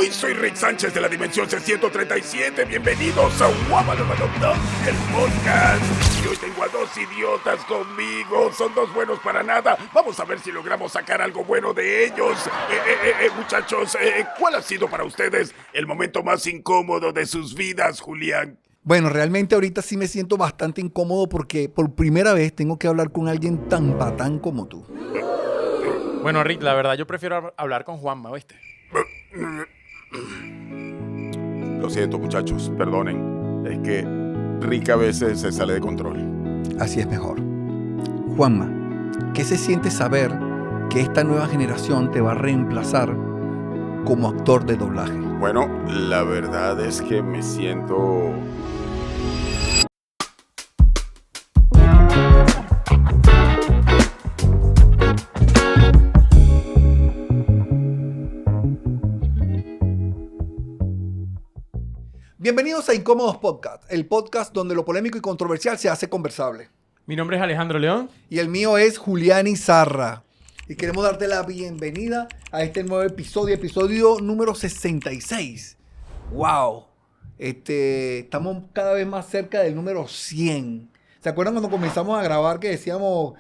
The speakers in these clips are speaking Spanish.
Hoy soy Rick Sánchez de la Dimensión C137. Bienvenidos a Guabalobalob, el podcast. Y hoy tengo a dos idiotas conmigo. Son dos buenos para nada. Vamos a ver si logramos sacar algo bueno de ellos. Muchachos, ¿cuál ha sido para ustedes el momento más incómodo de sus vidas, Julián? Bueno, realmente ahorita sí me siento bastante incómodo porque por primera vez tengo que hablar con alguien tan patán como tú. Bueno, Rick, la verdad yo prefiero hablar con Juanma, ¿viste? Lo siento, muchachos, perdonen. Es que Rick a veces se sale de control. Así es mejor. Juanma, ¿qué se siente saber que esta nueva generación te va a reemplazar como actor de doblaje? Bueno, la verdad es que me siento... Bienvenidos a Incómodos Podcast, el podcast donde lo polémico y controversial se hace conversable. Mi nombre es Alejandro León. Y el mío es Julián Izarra. Y queremos darte la bienvenida a este nuevo episodio número 66. ¡Wow! Estamos cada vez más cerca del número 100. ¿Se acuerdan cuando comenzamos a grabar que decíamos,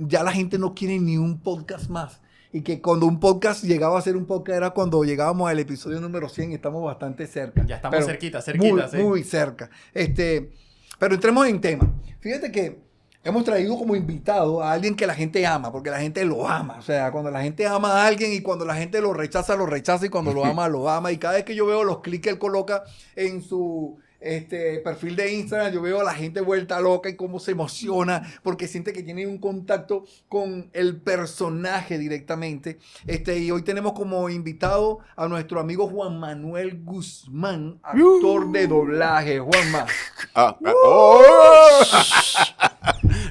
ya la gente no quiere ni un podcast más? Y que cuando un podcast llegaba a ser un podcast era cuando llegábamos al episodio número 100 y estamos bastante cerca. Ya estamos cerquita, muy, sí. Muy cerca. Pero entremos en tema. Fíjate que hemos traído como invitado a alguien que la gente ama, porque la gente lo ama. O sea, cuando la gente ama a alguien y cuando la gente lo rechaza, y cuando lo ama, lo ama. Y cada vez que yo veo los clics que él coloca en su perfil de Instagram, yo veo a la gente vuelta loca y cómo se emociona porque siente que tiene un contacto con el personaje directamente. Y hoy tenemos como invitado a nuestro amigo Juan Manuel Guzmán, actor de doblaje. Juanma.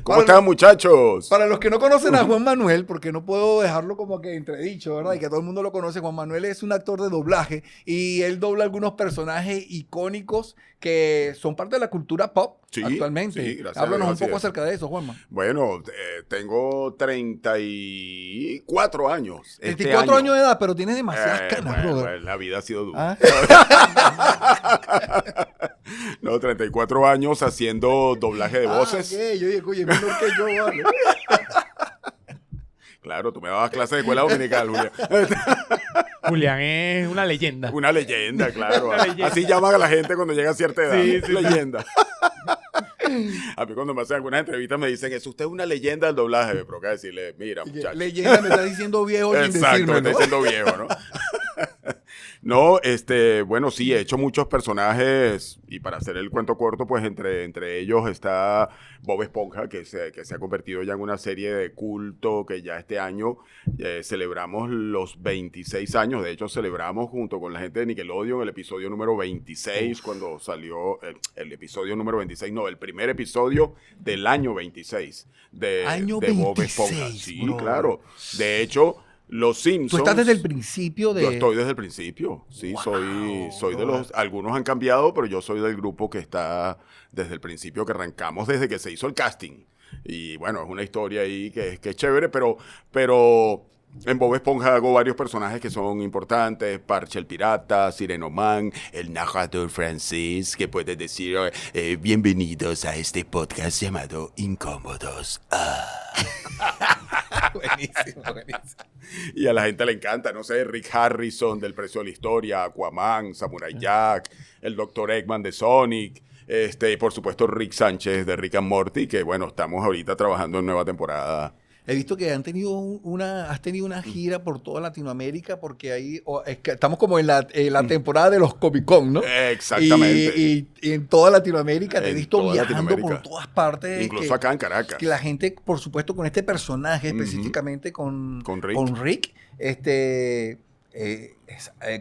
¿Cómo están, muchachos? Para los que no conocen a Juan Manuel, porque no puedo dejarlo como que entredicho, ¿verdad? Y que todo el mundo lo conoce, Juan Manuel es un actor de doblaje y él dobla algunos personajes icónicos que son parte de la cultura pop actualmente. Sí, gracias. Háblanos un poco acerca de eso, Juanma. Bueno, tengo 34 años. 34 años de edad, pero tienes demasiadas canas, brother. La vida ha sido dura. ¿Ah? No, 34 años haciendo doblaje de voces. Okay. Yo dije, oye, menor que yo, vale. Claro, tú me dabas clase de escuela dominical, Julián. Julián es una leyenda. Una leyenda, claro. Una leyenda. Así llaman a la gente cuando llega a cierta edad. Sí. Leyenda. A mí cuando me hacen algunas entrevistas me dicen, es usted una leyenda del doblaje. Me provoca decirle, mira, muchacho. Leyenda me está diciendo viejo sin Exacto, decirme, me está ¿no? diciendo viejo, ¿no? No, bueno, sí, he hecho muchos personajes y para hacer el cuento corto, pues entre ellos está Bob Esponja, que se ha convertido ya en una serie de culto que ya este año celebramos los 26 años. De hecho, celebramos junto con la gente de Nickelodeon el episodio número 26, cuando salió el episodio número 26, no, el primer episodio del año 26 de Bob Esponja. Sí, bro. Claro. De hecho... Los Simpsons. ¿Tú estás desde el principio de...? Yo estoy desde el principio, sí, wow, soy de los... Algunos han cambiado, pero yo soy del grupo que está desde el principio, que arrancamos desde que se hizo el casting. Y bueno, es una historia ahí que es chévere, pero en Bob Esponja hago varios personajes que son importantes. Parche el pirata, Sireno Man, el narrador francés, que puede decir bienvenidos a este podcast llamado Incómodos. Buenísimo. Y a la gente le encanta, no sé, Rick Harrison del Precio de la Historia, Aquaman, Samurai Jack, el Dr. Eggman de Sonic, y por supuesto Rick Sánchez de Rick and Morty, que bueno, estamos ahorita trabajando en nueva temporada. He visto que has tenido una gira por toda Latinoamérica porque ahí estamos como en la temporada de los Comic Con, ¿no? Exactamente. Y en toda Latinoamérica te he visto viajando por todas partes. Incluso acá en Caracas. Que la gente, por supuesto, con este personaje específicamente con Rick,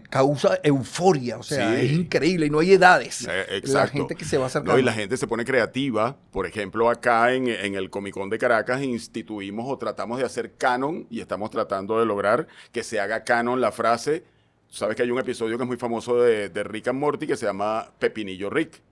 causa euforia, o sea, sí. Es increíble y no hay edades. Exacto. La gente que se va acercando. No, y la gente se pone creativa. Por ejemplo, acá en el Comic Con de Caracas instituimos o tratamos de hacer canon y estamos tratando de lograr que se haga canon la frase. Sabes que hay un episodio que es muy famoso de Rick and Morty que se llama Pepinillo Rick.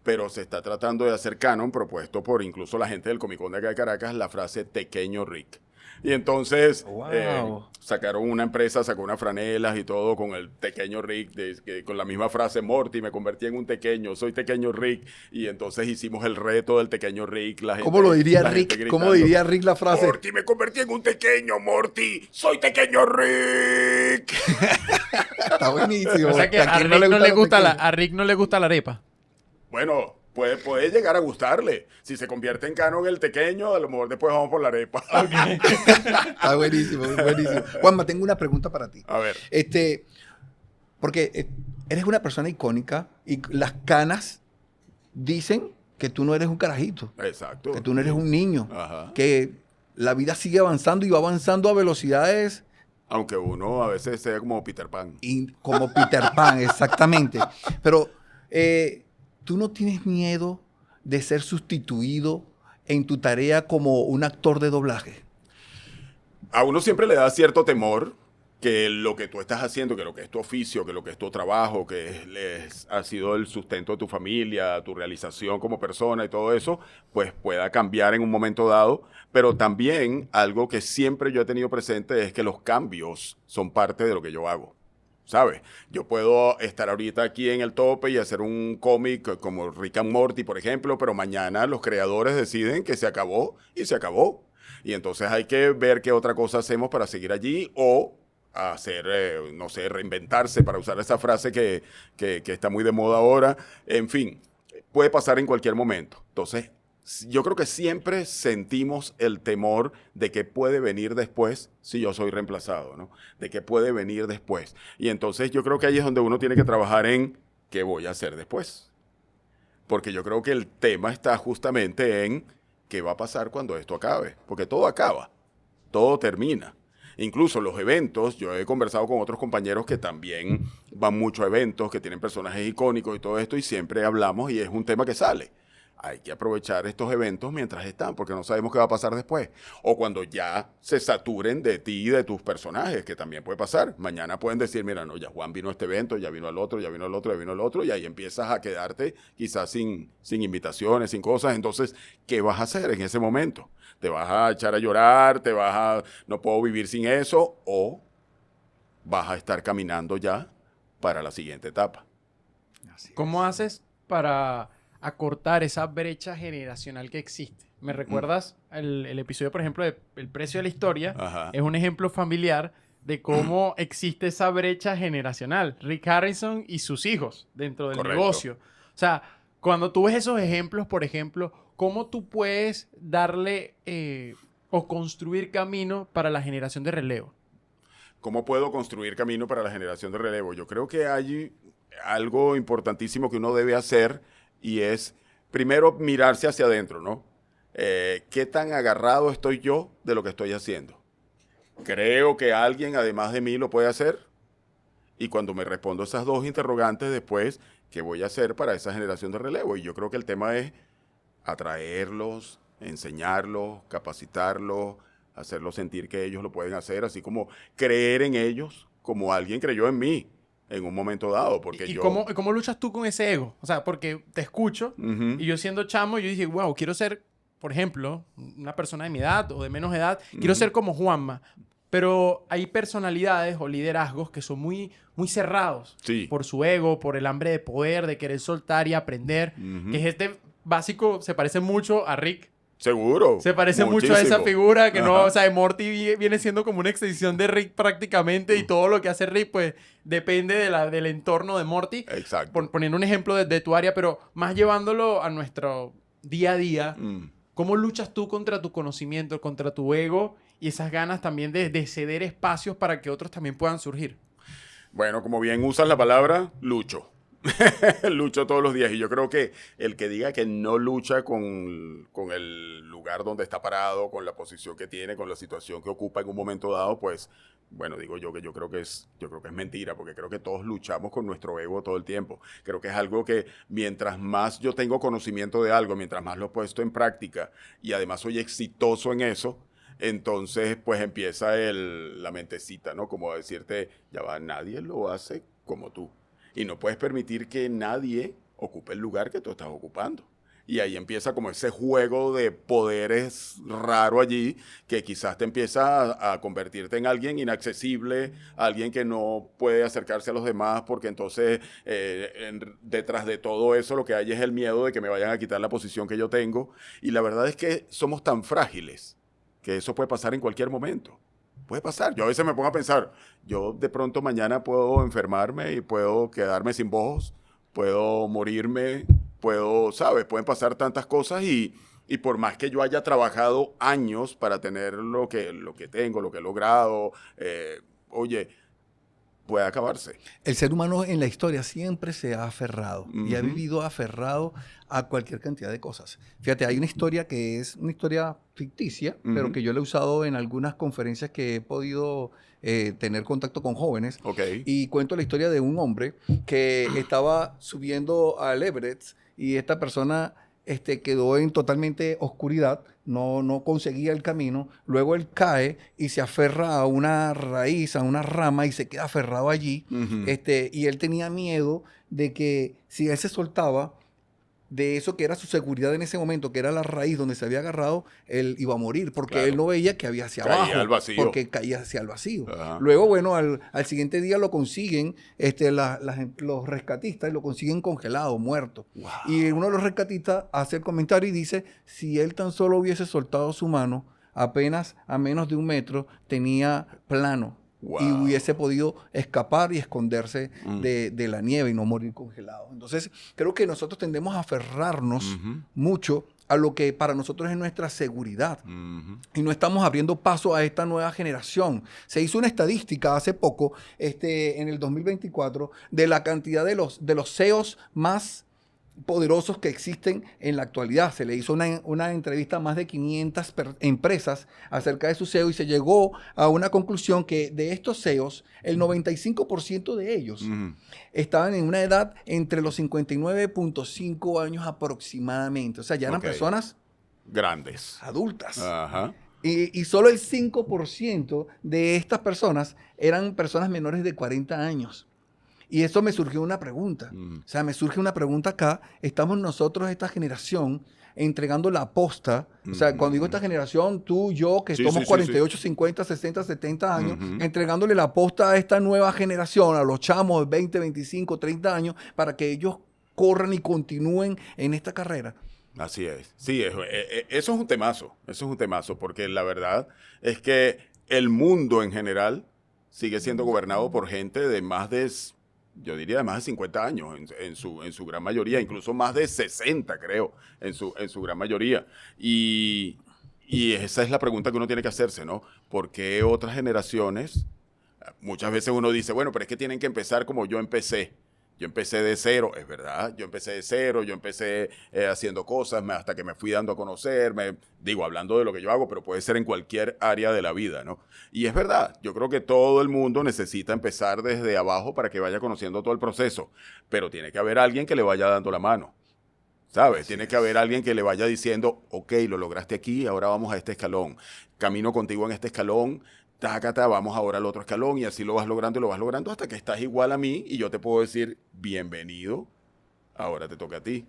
Pero se está tratando de hacer canon, propuesto por incluso la gente del Comic Con de acá de Caracas, la frase Tequeño Rick. Y entonces Wow. sacaron una empresa, sacó unas franelas y todo con el pequeño Rick, con la misma frase, Morty, me convertí en un tequeño, soy tequeño Rick. Y entonces hicimos el reto del tequeño Rick. ¿Cómo lo diría la gente Rick? ¿Cómo gritando, diría Rick la frase? Morty, me convertí en un tequeño, Morty, soy tequeño Rick. Está buenísimo. O sea que a quién Rick no le gusta pequeños? a Rick no le gusta la arepa. Bueno, puede llegar a gustarle. Si se convierte en canon el tequeño, a lo mejor después vamos por la arepa. Está buenísimo, buenísimo. Juanma, tengo una pregunta para ti. A ver. Porque eres una persona icónica y las canas dicen que tú no eres un carajito, Exacto. que tú no eres un niño, Ajá. que la vida sigue avanzando y va avanzando a velocidades Aunque uno a veces sea como Peter Pan. como Peter Pan, exactamente. Pero tú no tienes miedo de ser sustituido en tu tarea como un actor de doblaje. A uno siempre le da cierto temor que lo que tú estás haciendo, que lo que es tu oficio, que lo que es tu trabajo, ha sido el sustento de tu familia, tu realización como persona y todo eso, pues pueda cambiar en un momento dado. Pero también algo que siempre yo he tenido presente es que los cambios son parte de lo que yo hago. ¿Sabes? Yo puedo estar ahorita aquí en el tope y hacer un cómic como Rick and Morty, por ejemplo, pero mañana los creadores deciden que se acabó y se acabó. Y entonces hay que ver qué otra cosa hacemos para seguir allí o hacer, no sé, reinventarse, para usar esa frase que está muy de moda ahora. En fin, puede pasar en cualquier momento. Entonces, yo creo que siempre sentimos el temor de que puede venir después si yo soy reemplazado, ¿no? De que puede venir después. Y entonces yo creo que ahí es donde uno tiene que trabajar en qué voy a hacer después. Porque yo creo que el tema está justamente en qué va a pasar cuando esto acabe. Porque todo acaba, todo termina. Incluso los eventos, yo he conversado con otros compañeros que también van mucho a eventos, que tienen personajes icónicos y todo esto, y siempre hablamos y es un tema que sale. Hay que aprovechar estos eventos mientras están, porque no sabemos qué va a pasar después. O cuando ya se saturen de ti y de tus personajes, que también puede pasar. Mañana pueden decir, mira, no, ya Juan vino a este evento, ya vino al otro, ya vino al otro, ya vino al otro, y ahí empiezas a quedarte quizás sin invitaciones, sin cosas. Entonces, ¿qué vas a hacer en ese momento? ¿Te vas a echar a llorar? No puedo vivir sin eso? ¿O vas a estar caminando ya para la siguiente etapa? ¿Cómo haces para acortar esa brecha generacional que existe? ¿Me recuerdas el episodio, por ejemplo, de El precio de la historia? Ajá. Es un ejemplo familiar de cómo existe esa brecha generacional. Rick Harrison y sus hijos dentro del Correcto. negocio. O sea, cuando tú ves esos ejemplos, por ejemplo, ¿cómo tú puedes darle o construir camino para la generación de relevo? ¿Cómo puedo construir camino para la generación de relevo? Yo creo que hay algo importantísimo que uno debe hacer y es, primero, mirarse hacia adentro, ¿no? ¿Qué tan agarrado estoy yo de lo que estoy haciendo? ¿Creo que alguien además de mí lo puede hacer? Y cuando me respondo esas dos interrogantes después, ¿qué voy a hacer para esa generación de relevo? Y yo creo que el tema es atraerlos, enseñarlos, capacitarlos, hacerlos sentir que ellos lo pueden hacer, así como creer en ellos como alguien creyó en mí en un momento dado. Porque ¿Y yo... cómo luchas tú con ese ego? O sea, porque te escucho Ujú. y yo siendo chamo, yo dije, wow, quiero ser, por ejemplo, una persona de mi edad o de menos edad, quiero ser como Juanma. Pero hay personalidades o liderazgos que son muy, muy cerrados Sí. por su ego, por el hambre de poder, de querer soltar y aprender. Ujú. Que es este básico, se parece mucho a Rick. Seguro. Se parece mucho a esa Muchísimo. figura que no, Ajá. o sea, Morty viene siendo como una extensión de Rick prácticamente y todo lo que hace Rick pues depende del entorno de Morty. Exacto. Poniendo un ejemplo de tu área, pero más llevándolo a nuestro día a día. Mm. ¿Cómo luchas tú contra tu conocimiento, contra tu ego y esas ganas también de ceder espacios para que otros también puedan surgir? Bueno, como bien usas la palabra, lucho. Lucho todos los días y yo creo que el que diga que no lucha con el lugar donde está parado, con la posición que tiene, con la situación que ocupa en un momento dado, pues, bueno, digo yo que yo creo que es mentira, porque creo que todos luchamos con nuestro ego todo el tiempo. Creo que es algo que mientras más yo tengo conocimiento de algo, mientras más lo he puesto en práctica y además soy exitoso en eso, entonces pues empieza la mentecita, ¿no? Como a decirte, ya va, nadie lo hace como tú. Y no puedes permitir que nadie ocupe el lugar que tú estás ocupando. Y ahí empieza como ese juego de poderes raro allí, que quizás te empieza a convertirte en alguien inaccesible, alguien que no puede acercarse a los demás, porque entonces detrás de todo eso lo que hay es el miedo de que me vayan a quitar la posición que yo tengo. Y la verdad es que somos tan frágiles que eso puede pasar en cualquier momento. Puede pasar. Yo a veces me pongo a pensar, yo de pronto mañana puedo enfermarme y puedo quedarme sin voz, puedo morirme, ¿sabes? Pueden pasar tantas cosas y por más que yo haya trabajado años para tener lo que tengo, lo que he logrado, oye, puede acabarse. El ser humano en la historia siempre se ha aferrado y ha Ujú. vivido aferrado a cualquier cantidad de cosas. Fíjate, hay una historia que es una historia ficticia, pero Ujú. que yo la he usado en algunas conferencias que he podido tener contacto con jóvenes. Ok. Y cuento la historia de un hombre que estaba subiendo al Everest y esta persona quedó en totalmente oscuridad, no conseguía el camino. Luego él cae y se aferra a una raíz, a una rama y se queda aferrado allí. Ujú. Y él tenía miedo de que si él se soltaba de eso que era su seguridad en ese momento, que era la raíz donde se había agarrado, él iba a morir, porque Claro. él no veía que había hacia Caía abajo, al vacío. porque caía hacia el vacío. Ajá. Luego, bueno, al siguiente día lo consiguen los rescatistas y lo consiguen congelado, muerto. Wow. Y uno de los rescatistas hace el comentario y dice, si él tan solo hubiese soltado su mano, apenas a menos de 1 metro, tenía plano. Wow. Y hubiese podido escapar y esconderse Mm. de la nieve y no morir congelado. Entonces, creo que nosotros tendemos a aferrarnos Ujú. mucho a lo que para nosotros es nuestra seguridad. Ujú. Y no estamos abriendo paso a esta nueva generación. Se hizo una estadística hace poco, en el 2024, de la cantidad de los CEOs más poderosos que existen en la actualidad. Se le hizo una entrevista a más de 500 empresas acerca de su CEO y se llegó a una conclusión que de estos CEOs, el 95% de ellos Ujú. estaban en una edad entre los 59.5 años aproximadamente. O sea, ya eran Ok. personas Grandes. adultas. Ajá. Y solo el 5% de estas personas eran personas menores de 40 años. Y eso me surgió una pregunta. Mm. O sea, me surge una pregunta acá. Estamos nosotros, esta generación, entregando la posta. O sea, cuando digo esta generación, tú, yo, que Sí, somos sí, sí, 48, 50, 60, 70 años, Ujú. entregándole la posta a esta nueva generación, a los chamos de 20, 25, 30 años, para que ellos corran y continúen en esta carrera. Así es. Sí, eso es un temazo. Eso es un temazo, porque la verdad es que el mundo en general sigue siendo gobernado por gente de más de, yo diría, de más de 50 años en su gran mayoría, incluso más de 60, creo, en su gran mayoría. Y esa es la pregunta que uno tiene que hacerse, ¿no? ¿Por qué otras generaciones? Muchas veces uno dice, bueno, pero es que tienen que empezar como yo empecé. Yo empecé de cero, es verdad, yo empecé de cero, yo empecé haciendo cosas hasta que me fui dando a conocer, digo, hablando de lo que yo hago, pero puede ser en cualquier área de la vida, ¿no? Y es verdad, yo creo que todo el mundo necesita empezar desde abajo para que vaya conociendo todo el proceso, pero tiene que haber alguien que le vaya dando la mano, ¿sabes? Así Tiene que es. haber alguien que le vaya diciendo, ok, lo lograste aquí, ahora vamos a este escalón, camino contigo en este escalón, tácata, vamos ahora al otro escalón y así lo vas logrando hasta que estás igual a mí y yo te puedo decir, bienvenido, ahora te toca a ti.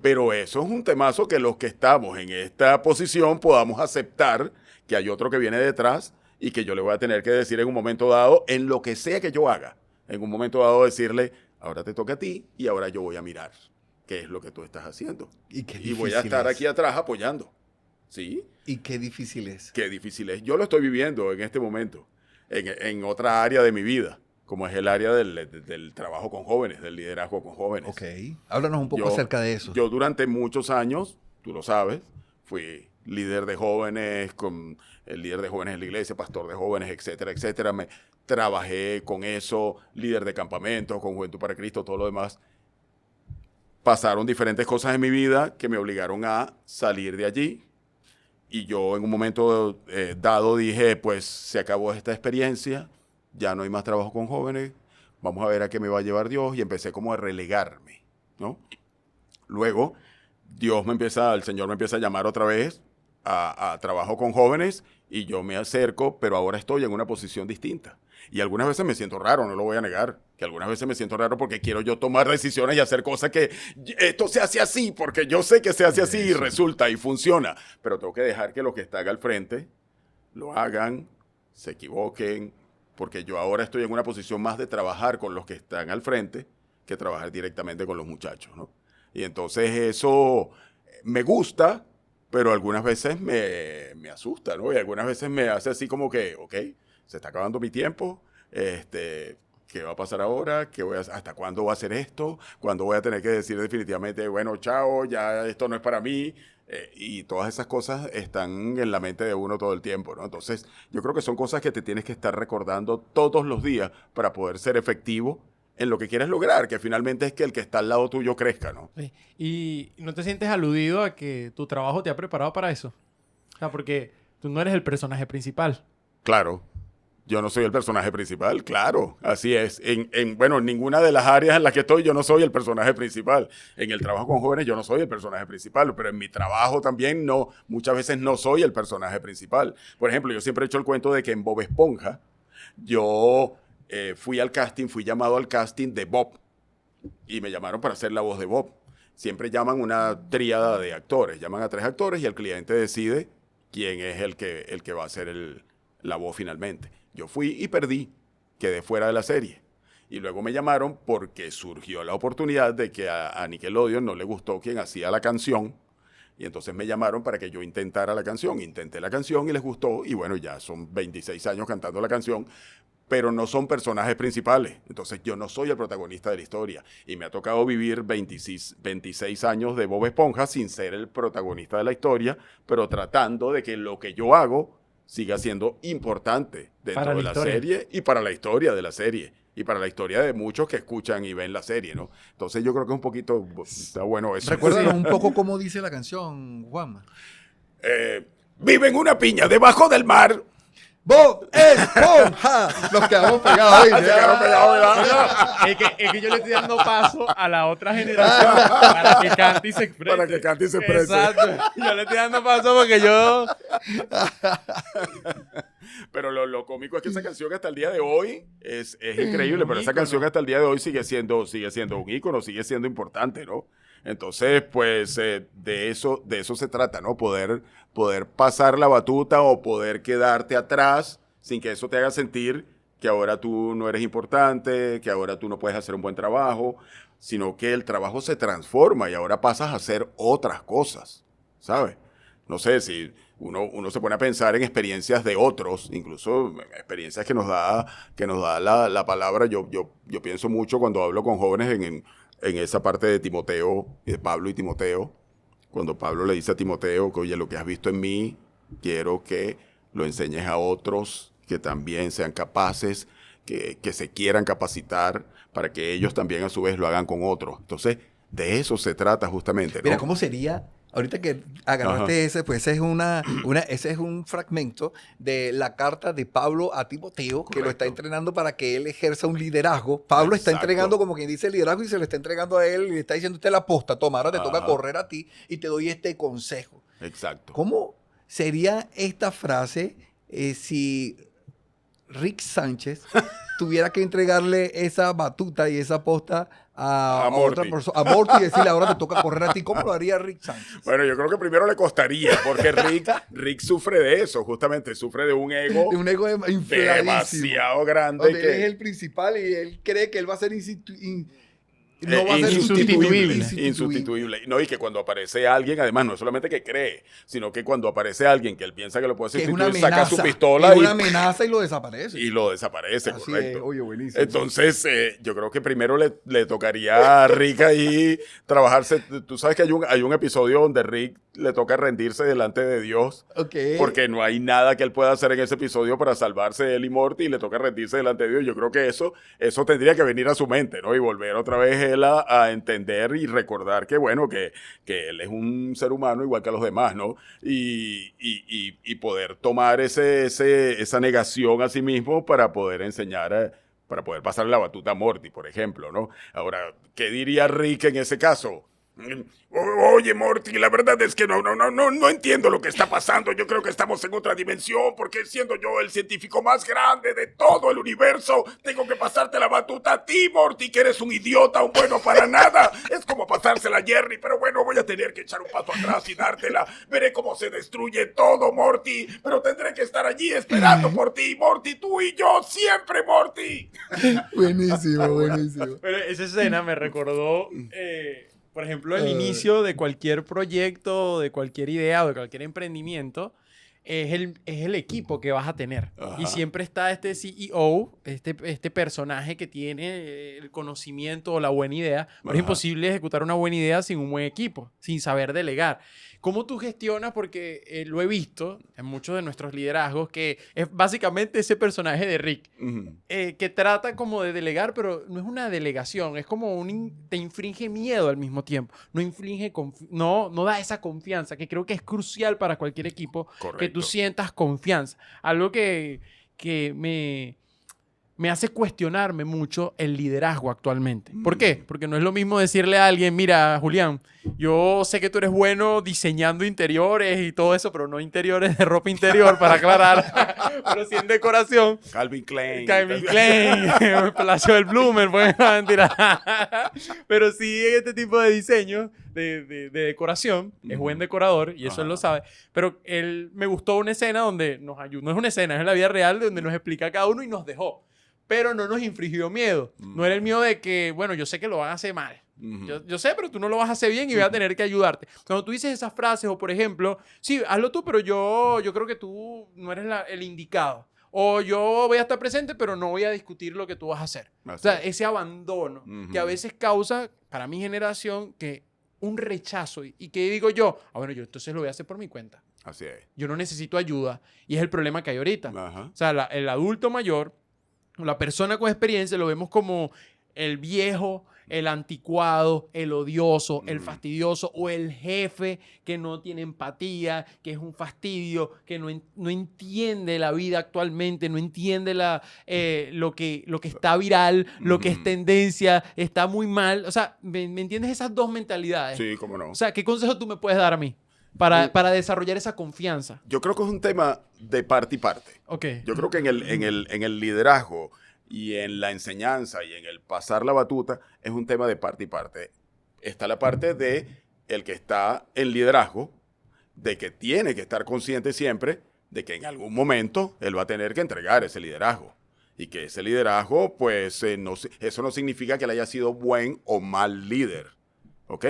Pero eso es un temazo que los que estamos en esta posición podamos aceptar que hay otro que viene detrás y que yo le voy a tener que decir en un momento dado, en lo que sea que yo haga, en un momento dado decirle, ahora te toca a ti y ahora yo voy a mirar qué es lo que tú estás haciendo. Y qué Y voy a difícil estar es. aquí atrás apoyando. ¿Sí? Y qué difícil es. Qué difícil es. Yo lo estoy viviendo en este momento, en otra área de mi vida, como es el área del trabajo con jóvenes, del liderazgo con jóvenes. Ok. Háblanos un poco acerca de eso. Yo durante muchos años, tú lo sabes, fui líder de jóvenes, el líder de jóvenes en la iglesia, pastor de jóvenes, etcétera, etcétera. Trabajé con eso, líder de campamentos, con Juventud para Cristo, todo lo demás. Pasaron diferentes cosas en mi vida que me obligaron a salir de allí. Y yo en un momento dado dije, pues se acabó esta experiencia, ya no hay más trabajo con jóvenes, vamos a ver a qué me va a llevar Dios, y empecé como a relegarme, ¿no? Luego, el Señor me empieza a llamar otra vez a trabajo con jóvenes, y yo me acerco, pero ahora estoy en una posición distinta. Y algunas veces me siento raro, no lo voy a negar. Que algunas veces me siento raro porque quiero yo tomar decisiones y hacer cosas que esto se hace así, porque yo sé que se hace así y resulta y funciona. Pero tengo que dejar que los que están al frente lo hagan, se equivoquen, porque yo ahora estoy en una posición más de trabajar con los que están al frente que trabajar directamente con los muchachos, ¿no? Y entonces eso me gusta, pero algunas veces me asusta, ¿no? Y algunas veces me hace así como que, ok, se está acabando mi tiempo, ¿qué va a pasar ahora? ¿Hasta cuándo va a ser esto? ¿Cuándo voy a tener que decir definitivamente, bueno, chao, ya esto no es para mí? Y todas esas cosas están en la mente de uno todo el tiempo, ¿no? Entonces, yo creo que son cosas que te tienes que estar recordando todos los días para poder ser efectivo en lo que quieres lograr, que finalmente es que el que está al lado tuyo crezca, ¿no? Sí. ¿Y no te sientes aludido a que tu trabajo te ha preparado para eso? O sea, porque tú no eres el personaje principal. Claro. Yo no soy el personaje principal, claro, así es. Bueno, en ninguna de las áreas en las que estoy yo no soy el personaje principal. En el trabajo con jóvenes yo no soy el personaje principal, pero en mi trabajo también no, muchas veces no soy el personaje principal. Por ejemplo, yo siempre he hecho el cuento de que en Bob Esponja yo fui llamado al casting de Bob y me llamaron para hacer la voz de Bob. Siempre llaman una tríada de actores, llaman a 3 actores y el cliente decide quién es el que va a hacer la voz finalmente. Yo fui y perdí, quedé fuera de la serie. Y luego me llamaron porque surgió la oportunidad de que a Nickelodeon no le gustó quien hacía la canción. Y entonces me llamaron para que yo intentara la canción. Intenté la canción y les gustó. Y bueno, ya son 26 años cantando la canción, pero no son personajes principales. Entonces yo no soy el protagonista de la historia. Y me ha tocado vivir 26 años de Bob Esponja sin ser el protagonista de la historia, pero tratando de que lo que yo hago siga siendo importante dentro de la serie y para la historia de la serie y para la historia de muchos que escuchan y ven la serie, ¿no? Entonces yo creo que es un poquito, está bueno eso. Recuérdanos un poco cómo dice la canción, Juanma. Vive en una piña debajo del mar. ¡Bob Esponja! Nos quedamos pegados ahí. Es que yo le estoy dando paso a la otra generación para que cante y se exprese. Para que cante y se exprese. Exacto. Yo le estoy dando paso porque yo... Pero lo cómico es que esa canción hasta el día de hoy es increíble, pero esa canción hasta el día de hoy sigue siendo un ícono, sigue siendo importante, ¿no? Entonces, pues, de eso se trata, ¿no? Poder pasar la batuta o poder quedarte atrás sin que eso te haga sentir que ahora tú no eres importante, que ahora tú no puedes hacer un buen trabajo, sino que el trabajo se transforma y ahora pasas a hacer otras cosas, ¿sabes? No sé, si uno se pone a pensar en experiencias de otros, incluso experiencias que nos da la palabra. Yo pienso mucho cuando hablo con jóvenes en esa parte de Timoteo, de Pablo y Timoteo, cuando Pablo le dice a Timoteo que, oye, lo que has visto en mí, quiero que lo enseñes a otros, que también sean capaces, que se quieran capacitar para que ellos también a su vez lo hagan con otros. Entonces, de eso se trata justamente, ¿no? Mira, ¿cómo sería? Ahorita que agarraste ese, pues ese es un fragmento de la carta de Pablo a Timoteo, que lo está entrenando para que él ejerza un liderazgo. Pablo está entregando, como quien dice, el liderazgo y se lo está entregando a él y le está diciendo, usted la posta, toma, ahora te toca correr a ti y te doy este consejo. Exacto. ¿Cómo sería esta frase si Rick Sánchez tuviera que entregarle esa batuta y esa posta a otra persona, a Morty, y decirle, ahora te toca correr a ti? ¿Cómo lo haría Rick Sánchez? Bueno, yo creo que primero le costaría, porque Rick sufre de eso, justamente, sufre de un ego. De un ego infladísimo. Demasiado grande. Donde él es el principal y él cree que él va a ser no va a ser insustituible. No, y que cuando aparece alguien, además, no es solamente que cree, sino que cuando aparece alguien que él piensa que lo puede sustituir, saca su pistola es una amenaza y lo desaparece. Y lo desaparece, así correcto. Es, oye, buenísimo. Entonces, yo creo que primero le tocaría a Rick ahí trabajarse. Tú sabes que hay un episodio donde Rick le toca rendirse delante de Dios. Okay. Porque no hay nada que él pueda hacer en ese episodio para salvarse él y Morty, y le toca rendirse delante de Dios. Yo creo que eso tendría que venir a su mente, ¿no? Y volver otra vez él a entender y recordar que, bueno, que él es un ser humano igual que a los demás, ¿no? Y poder tomar esa negación a sí mismo para poder enseñar, para poder pasarle la batuta a Morty, por ejemplo, ¿no? Ahora, ¿qué diría Rick en ese caso? Oye, Morty, la verdad es que no entiendo lo que está pasando. Yo creo que estamos en otra dimensión, porque siendo yo el científico más grande de todo el universo, tengo que pasarte la batuta a ti, Morty, que eres un idiota, un bueno para nada. Es como pasársela a Jerry, pero bueno, voy a tener que echar un paso atrás y dártela. Veré cómo se destruye todo, Morty, pero tendré que estar allí esperando por ti, Morty, tú y yo, siempre, Morty. Buenísimo, buenísimo. Pero esa escena me recordó, por ejemplo, el inicio de cualquier proyecto, de cualquier idea o de cualquier emprendimiento. Es el equipo que vas a tener. Ajá. Y siempre está este CEO, este personaje que tiene el conocimiento o la buena idea. Pero es Ajá. imposible ejecutar una buena idea sin un buen equipo, sin saber delegar. ¿Cómo tú gestionas? Porque lo he visto en muchos de nuestros liderazgos, que es básicamente ese personaje de Rick, Ujú. que trata como de delegar, pero no es una delegación, es como te infringe miedo al mismo tiempo. No da esa confianza, que creo que es crucial para cualquier equipo, que Correcto. tú sientas confianza. Algo que me hace cuestionarme mucho el liderazgo actualmente. ¿Por qué? Porque no es lo mismo decirle a alguien, mira, Julián, yo sé que tú eres bueno diseñando interiores y todo eso, pero no interiores de ropa interior, para aclarar, pero sí en decoración. Calvin Klein. Calvin Klein, el Palacio del Bloomer, pues, mentira. Pero sí este tipo de diseño, de decoración, es buen decorador y eso él lo sabe. Pero me gustó una escena donde nos ayudó, no es una escena, es en la vida real donde nos explica a cada uno y nos dejó. Pero no nos infligió miedo. No era el miedo de que, bueno, yo sé que lo van a hacer mal. Yo sé, pero tú no lo vas a hacer bien y voy a tener que ayudarte. Cuando tú dices esas frases, o por ejemplo, sí, hazlo tú, pero yo creo que tú no eres el indicado. O yo voy a estar presente, pero no voy a discutir lo que tú vas a hacer. Así o sea, es. ese abandono que a veces causa, para mi generación, que un rechazo. Y que digo yo, bueno, yo entonces lo voy a hacer por mi cuenta. Así es. Yo no necesito ayuda. Y es el problema que hay ahorita. Ajá. O sea, el adulto mayor, la persona con experiencia, lo vemos como el viejo, el anticuado, el odioso, el fastidioso, o el jefe que no tiene empatía, que es un fastidio, que no entiende la vida actualmente, no entiende lo que está viral, lo que es tendencia, está muy mal. O sea, ¿me entiendes esas dos mentalidades? Sí, cómo no. O sea, ¿qué consejo tú me puedes dar a mí para desarrollar esa confianza? Yo creo que es un tema de parte y parte. Ok. Yo creo que en el liderazgo y en la enseñanza y en el pasar la batuta es un tema de parte y parte. Está la parte de el que está en liderazgo, de que tiene que estar consciente siempre de que en algún momento él va a tener que entregar ese liderazgo. Y que ese liderazgo, pues, eso no significa que él haya sido buen o mal líder. ¿Ok?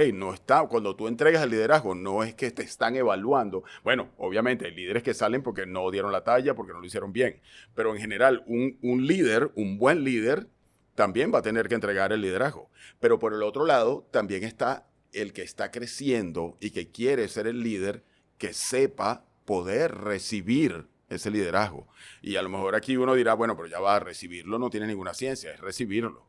Cuando tú entregas el liderazgo, no es que te están evaluando. Bueno, obviamente hay líderes que salen porque no dieron la talla, porque no lo hicieron bien. Pero en general, un líder, un buen líder, también va a tener que entregar el liderazgo. Pero por el otro lado, también está el que está creciendo y que quiere ser el líder, que sepa poder recibir ese liderazgo. Y a lo mejor aquí uno dirá, bueno, pero ya va a recibirlo, no tiene ninguna ciencia, es recibirlo.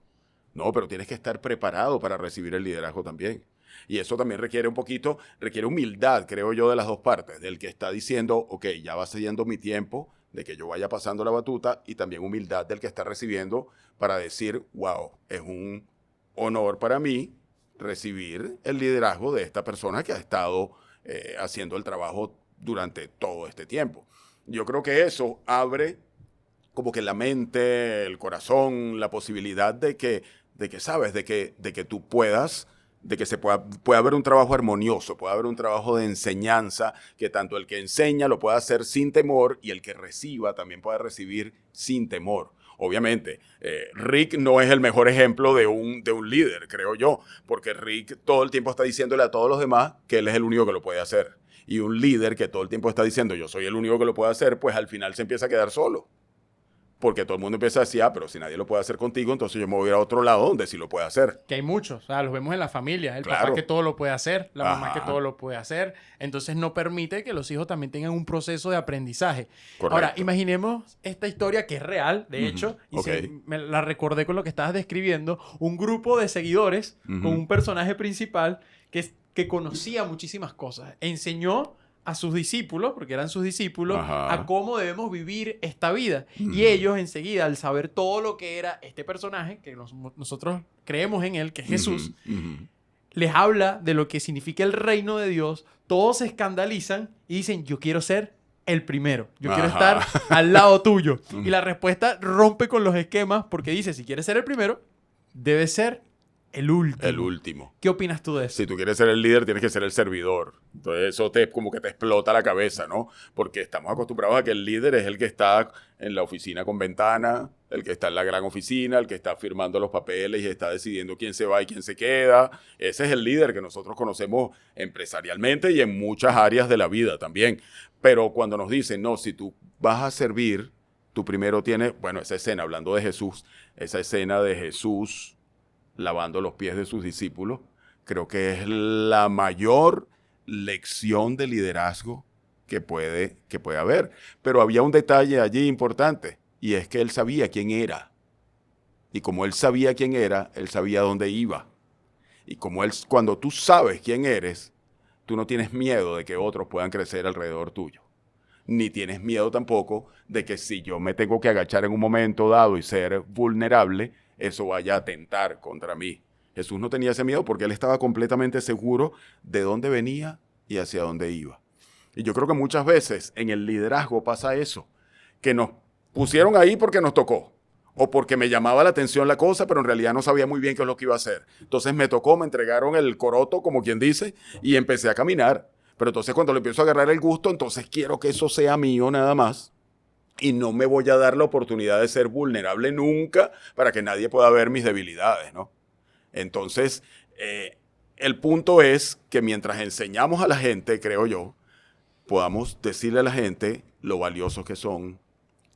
No, pero tienes que estar preparado para recibir el liderazgo también. Y eso también requiere humildad, creo yo, de las dos partes. Del que está diciendo, ok, ya va cediendo mi tiempo, de que yo vaya pasando la batuta, y también humildad del que está recibiendo para decir, wow, es un honor para mí recibir el liderazgo de esta persona que ha estado haciendo el trabajo durante todo este tiempo. Yo creo que eso abre como que la mente, el corazón, la posibilidad de que sabes, de que tú puedas, de que pueda haber un trabajo armonioso, pueda haber un trabajo de enseñanza, que tanto el que enseña lo pueda hacer sin temor y el que reciba también pueda recibir sin temor. Obviamente, Rick no es el mejor ejemplo de un líder, creo yo, porque Rick todo el tiempo está diciéndole a todos los demás que él es el único que lo puede hacer. Y un líder que todo el tiempo está diciendo yo soy el único que lo puede hacer, pues al final se empieza a quedar solo. Porque todo el mundo empieza a decir, pero si nadie lo puede hacer contigo, entonces yo me voy a ir a otro lado donde sí lo puede hacer. Que hay muchos, o sea, los vemos en la familia. El Claro. papá que todo lo puede hacer, la mamá Ajá. que todo lo puede hacer. Entonces no permite que los hijos también tengan un proceso de aprendizaje. Correcto. Ahora, imaginemos esta historia que es real, de hecho, y Ok. me la recordé con lo que estabas describiendo. Un grupo de seguidores con un personaje principal que conocía muchísimas cosas. Enseñó a sus discípulos, porque eran sus discípulos, Ajá. a cómo debemos vivir esta vida. Y ellos enseguida, al saber todo lo que era este personaje, que nosotros creemos en él, que es Jesús, les habla de lo que significa el reino de Dios, todos se escandalizan y dicen, yo quiero ser el primero. Yo quiero estar al lado tuyo. Y la respuesta rompe con los esquemas porque dice, si quieres ser el primero, debes ser el último. El último. ¿Qué opinas tú de eso? Si tú quieres ser el líder, tienes que ser el servidor. Entonces eso como que te explota la cabeza, ¿no? Porque estamos acostumbrados a que el líder es el que está en la oficina con ventana, el que está en la gran oficina, el que está firmando los papeles y está decidiendo quién se va y quién se queda. Ese es el líder que nosotros conocemos empresarialmente y en muchas áreas de la vida también. Pero cuando nos dicen, no, si tú vas a servir, tú primero tienes, bueno, esa escena, hablando de Jesús, esa escena de Jesús lavando los pies de sus discípulos, creo que es la mayor lección de liderazgo que puede haber. Pero había un detalle allí importante, y es que él sabía quién era. Y como él sabía quién era, él sabía dónde iba. Y cuando tú sabes quién eres, tú no tienes miedo de que otros puedan crecer alrededor tuyo. Ni tienes miedo tampoco de que si yo me tengo que agachar en un momento dado y ser vulnerable, eso vaya a atentar contra mí. Jesús no tenía ese miedo porque él estaba completamente seguro de dónde venía y hacia dónde iba. Y yo creo que muchas veces en el liderazgo pasa eso, que nos pusieron ahí porque nos tocó, o porque me llamaba la atención la cosa, pero en realidad no sabía muy bien qué es lo que iba a hacer. Entonces me entregaron el coroto, como quien dice, y empecé a caminar. Pero entonces cuando le empiezo a agarrar el gusto, entonces quiero que eso sea mío nada más. Y no me voy a dar la oportunidad de ser vulnerable nunca para que nadie pueda ver mis debilidades, ¿no? Entonces, el punto es que mientras enseñamos a la gente, creo yo, podamos decirle a la gente lo valiosos que son,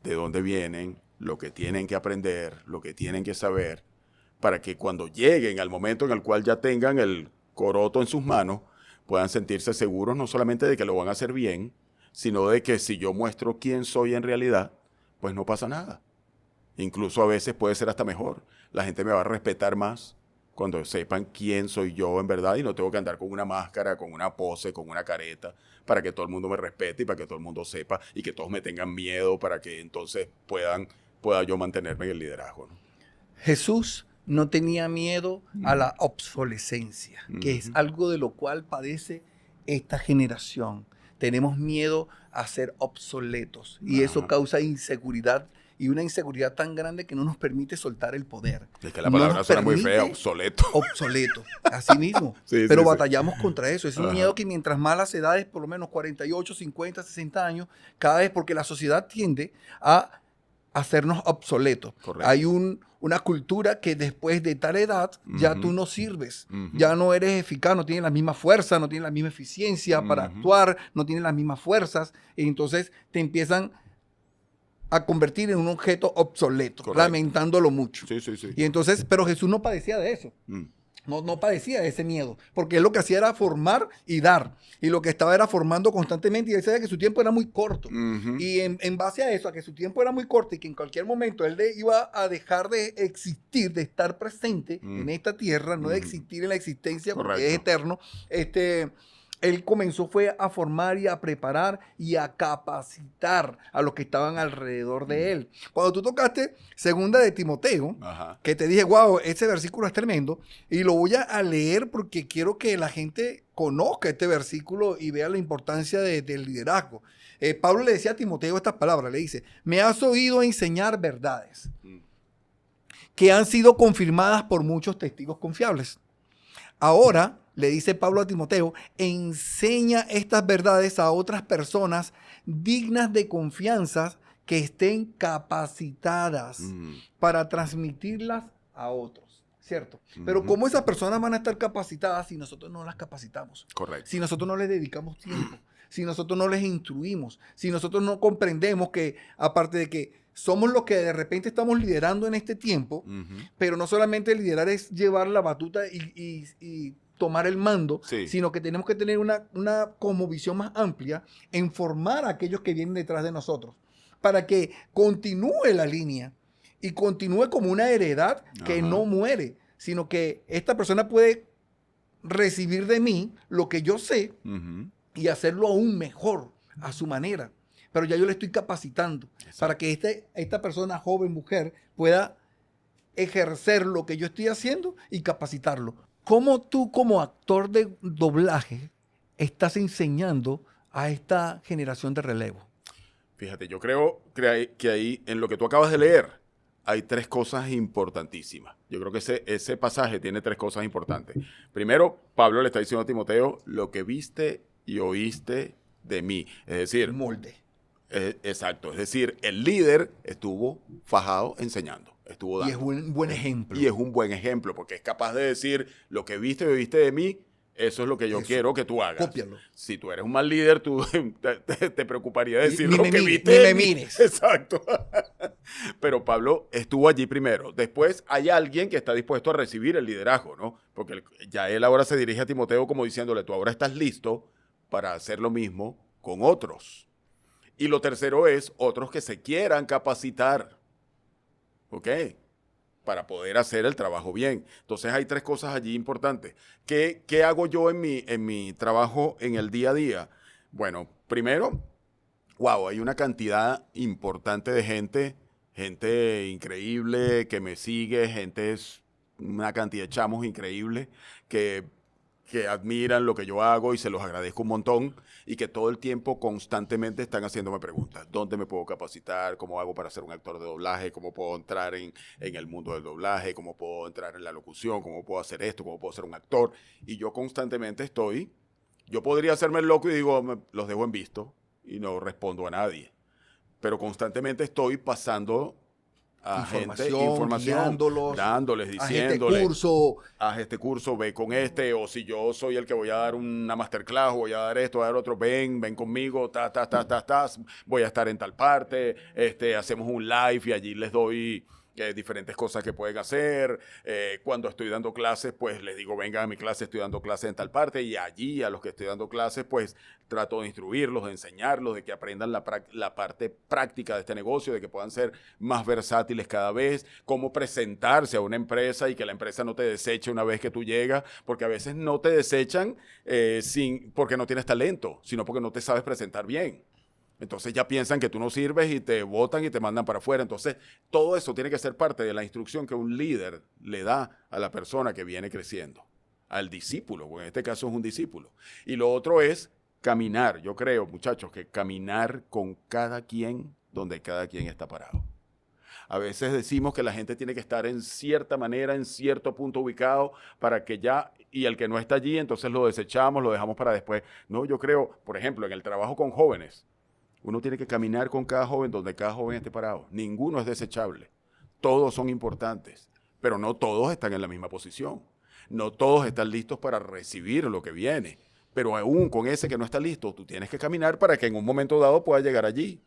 de dónde vienen, lo que tienen que aprender, lo que tienen que saber, para que cuando lleguen al momento en el cual ya tengan el coroto en sus manos, puedan sentirse seguros no solamente de que lo van a hacer bien, sino de que si yo muestro quién soy en realidad, pues no pasa nada. Incluso a veces puede ser hasta mejor. La gente me va a respetar más cuando sepan quién soy yo en verdad y no tengo que andar con una máscara, con una pose, con una careta, para que todo el mundo me respete y para que todo el mundo sepa y que todos me tengan miedo para que entonces pueda yo mantenerme en el liderazgo, ¿no? Jesús no tenía miedo a la obsolescencia, que es algo de lo cual padece esta generación. Tenemos miedo a ser obsoletos y eso causa inseguridad y una inseguridad tan grande que no nos permite soltar el poder. Es que la palabra suena muy fea, obsoleto. Obsoleto, así mismo. Sí, pero sí, batallamos contra eso. Es un miedo que mientras más las edades, por lo menos 48, 50, 60 años, cada vez porque la sociedad tiende a hacernos obsoletos. Correcto. Hay una cultura que después de tal edad ya tú no sirves, ya no eres eficaz, no tienes la misma fuerza, no tienes la misma eficiencia para actuar, no tienes las mismas fuerzas, y entonces te empiezan a convertir en un objeto obsoleto, correcto, lamentándolo mucho. Sí, sí, sí. Y entonces, pero Jesús no padecía de eso. No padecía de ese miedo, porque él lo que hacía era formar y dar, y lo que estaba era formando constantemente, y él sabía que su tiempo era muy corto, y en base a eso, a que su tiempo era muy corto, y que en cualquier momento él iba a dejar de existir, de estar presente en esta tierra, no de existir en la existencia, porque correcto, es eterno, él comenzó fue a formar y a preparar y a capacitar a los que estaban alrededor de él. Cuando tú tocaste segunda de Timoteo, que te dije, wow, ese versículo es tremendo, y lo voy a leer porque quiero que la gente conozca este versículo y vea la importancia del liderazgo. Pablo le decía a Timoteo estas palabras, le dice, me has oído enseñar verdades que han sido confirmadas por muchos testigos confiables. Ahora, le dice Pablo a Timoteo, enseña estas verdades a otras personas dignas de confianza que estén capacitadas para transmitirlas a otros, ¿cierto? Pero ¿cómo esas personas van a estar capacitadas si nosotros no las capacitamos? Correcto. Si nosotros no les dedicamos tiempo, si nosotros no les instruimos, si nosotros no comprendemos que, aparte de que somos los que de repente estamos liderando en este tiempo, pero no solamente liderar es llevar la batuta y tomar el mando, sino que tenemos que tener una como visión más amplia en formar a aquellos que vienen detrás de nosotros, para que continúe la línea y continúe como una heredad que no muere, sino que esta persona puede recibir de mí lo que yo sé y hacerlo aún mejor a su manera. Pero ya yo le estoy capacitando para que esta persona, joven, mujer, pueda ejercer lo que yo estoy haciendo y capacitarlo. ¿Cómo tú como actor de doblaje estás enseñando a esta generación de relevo? Fíjate, yo creo que ahí, en lo que tú acabas de leer, hay 3 cosas importantísimas. Yo creo que ese pasaje tiene 3 cosas importantes. Primero, Pablo le está diciendo a Timoteo, lo que viste y oíste de mí. Es decir, Molde. exacto. Es decir, el líder estuvo fajado enseñando, estuvo Y dando. es un buen ejemplo. Y es un buen ejemplo, porque es capaz de decir, lo que viste y oíste de mí, eso es lo que yo Eso. quiero que tú hagas. Cópialo. Si tú eres un mal líder, tú te preocuparía de decir Ni lo me que mires, viste ni de me mí. mires. Exacto. Pero Pablo estuvo allí primero. Después hay alguien que está dispuesto a recibir el liderazgo, ¿no? Porque ya él ahora se dirige a Timoteo como diciéndole, tú ahora estás listo para hacer lo mismo con otros. Y lo tercero es otros que se quieran capacitar. ¿Ok? Para poder hacer el trabajo bien. Entonces hay 3 cosas allí importantes. ¿Qué hago yo en mi trabajo en el día a día? Bueno, primero, wow, hay una cantidad importante de gente increíble que me sigue, una cantidad de chamos increíbles que admiran lo que yo hago y se los agradezco un montón y que todo el tiempo constantemente están haciéndome preguntas. ¿Dónde me puedo capacitar? ¿Cómo hago para ser un actor de doblaje? ¿Cómo puedo entrar en el mundo del doblaje? ¿Cómo puedo entrar en la locución? ¿Cómo puedo hacer esto? ¿Cómo puedo ser un actor? Y yo constantemente yo podría hacerme el loco y digo, los dejo en visto y no respondo a nadie. Pero constantemente estoy pasando a información, guiándolos, dándoles, haz este diciéndoles, curso. haz este curso, ve con este, o si yo soy el que voy a dar una masterclass, voy a dar esto, voy a dar otro, ven conmigo, voy a estar en tal parte, hacemos un live y allí les doy diferentes cosas que pueden hacer. Cuando estoy dando clases, pues les digo, vengan a mi clase, estoy dando clases en tal parte, y allí a los que estoy dando clases, pues trato de instruirlos, de enseñarlos, de que aprendan la parte práctica de este negocio, de que puedan ser más versátiles cada vez, cómo presentarse a una empresa y que la empresa no te deseche una vez que tú llegas, porque a veces no te desechan porque no tienes talento, sino porque no te sabes presentar bien. Entonces ya piensan que tú no sirves y te botan y te mandan para afuera. Entonces todo eso tiene que ser parte de la instrucción que un líder le da a la persona que viene creciendo, al discípulo, porque en este caso es un discípulo. Y lo otro es caminar. Yo creo, muchachos, que caminar con cada quien donde cada quien está parado. A veces decimos que la gente tiene que estar en cierta manera, en cierto punto ubicado, para que y el que no está allí, entonces lo desechamos, lo dejamos para después. No, yo creo, por ejemplo, en el trabajo con jóvenes, uno tiene que caminar con cada joven donde cada joven esté parado. Ninguno es desechable. Todos son importantes, pero no todos están en la misma posición. No todos están listos para recibir lo que viene. Pero aún con ese que no está listo, tú tienes que caminar para que en un momento dado pueda llegar allí.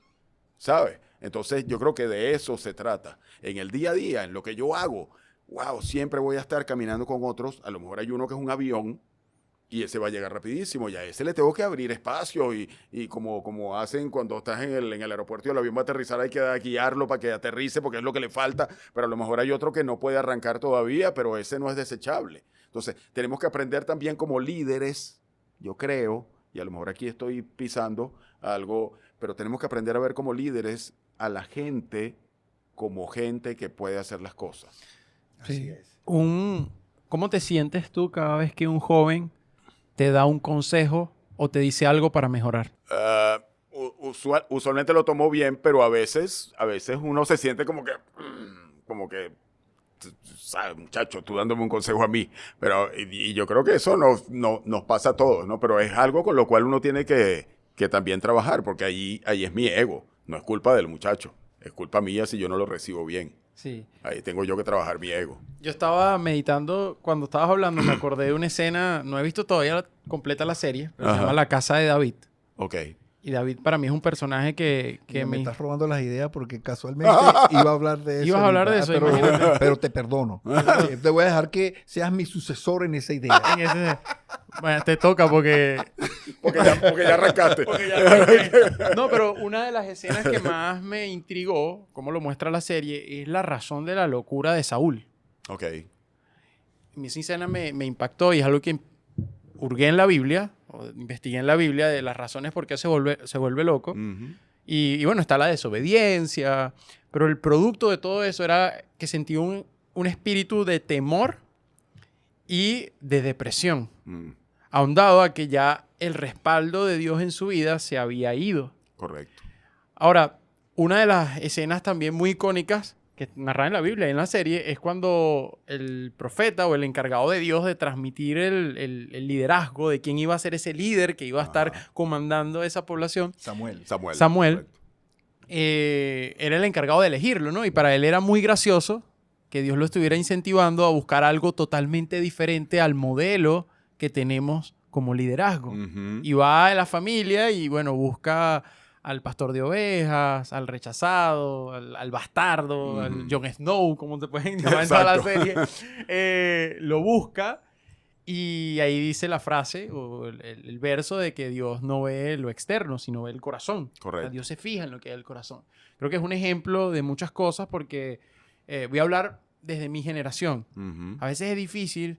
¿Sabes? Entonces yo creo que de eso se trata. En el día a día, en lo que yo hago, wow, siempre voy a estar caminando con otros. A lo mejor hay uno que es un avión, y ese va a llegar rapidísimo, y a ese le tengo que abrir espacio, y como hacen cuando estás en el aeropuerto y el avión va a aterrizar, hay que guiarlo para que aterrice porque es lo que le falta, pero a lo mejor hay otro que no puede arrancar todavía, pero ese no es desechable. Entonces, tenemos que aprender también como líderes, yo creo, y a lo mejor aquí estoy pisando algo, pero tenemos que aprender a ver como líderes a la gente como gente que puede hacer las cosas. Así es. ¿Cómo te sientes tú cada vez que un joven te da un consejo o te dice algo para mejorar? Usualmente lo tomo bien, pero a veces uno se siente como que, ¿sabes, muchacho? Tú dándome un consejo a mí. Pero, y yo creo que eso nos pasa a todos, ¿no? Pero es algo con lo cual uno tiene que también trabajar, porque ahí es mi ego. No es culpa del muchacho. Es culpa mía si yo no lo recibo bien. Sí. Ahí tengo yo que trabajar mi ego. Yo estaba meditando, cuando estabas hablando, me acordé de una escena, no he visto todavía completa la serie, pero se Ajá. llama La Casa de David. Ok. Y David para mí es un personaje que Me estás robando las ideas porque casualmente iba a hablar de eso. Ibas a hablar de eso, imagínate. pero te perdono. Te voy a dejar que seas mi sucesor en esa idea. Bueno, te toca porque Porque ya arrancaste. No, pero una de las escenas que más me intrigó, como lo muestra la serie, es la razón de la locura de Saúl. Ok. A mí esa escena me impactó y es algo que hurgué en la Biblia, o investigué en la Biblia de las razones por qué se vuelve loco. Uh-huh. Y bueno, está la desobediencia, pero el producto de todo eso era que sentí un espíritu de temor y de depresión, Mm, ahondado a que ya el respaldo de Dios en su vida se había ido. correcto. Ahora, una de las escenas también muy icónicas que narra en la Biblia y en la serie es cuando el profeta o el encargado de Dios de transmitir el liderazgo de quién iba a ser ese líder que iba a estar comandando esa población, Samuel. Samuel. correcto. Era el encargado de elegirlo, ¿no? Y para él era muy gracioso que Dios lo estuviera incentivando a buscar algo totalmente diferente al modelo que tenemos como liderazgo. Ujú. Y va a la familia y, bueno, busca al pastor de ovejas, al rechazado, al bastardo, al Jon Snow, como se pueden llamar en toda la serie. Lo busca y ahí dice la frase o el verso de que Dios no ve lo externo, sino ve el corazón. Correcto. O sea, Dios se fija en lo que es el corazón. Creo que es un ejemplo de muchas cosas porque voy a hablar desde mi generación. Ujú. A veces es difícil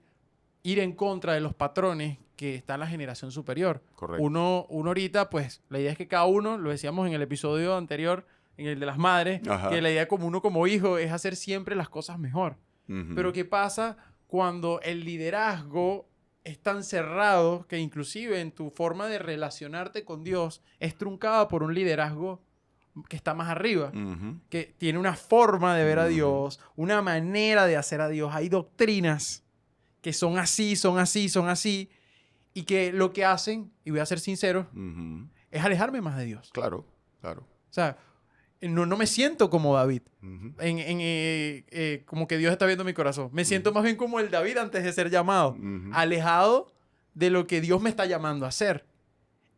ir en contra de los patrones que está en la generación superior. Correcto. Uno ahorita, pues, la idea es que cada uno, lo decíamos en el episodio anterior, en el de las madres, Ajá. que la idea como uno como hijo es hacer siempre las cosas mejor. Ujú. Pero ¿qué pasa cuando el liderazgo es tan cerrado que inclusive en tu forma de relacionarte con Dios es truncada por un liderazgo que está más arriba? Ujú. Que tiene una forma de ver a Dios, una manera de hacer a Dios. Hay doctrinas que son así, y que lo que hacen, y voy a ser sincero, Ujú. es alejarme más de Dios. Claro, claro. O sea, no me siento como David, Ujú. como que Dios está viendo mi corazón. Me siento más bien como el David antes de ser llamado, Ujú. alejado de lo que Dios me está llamando a hacer.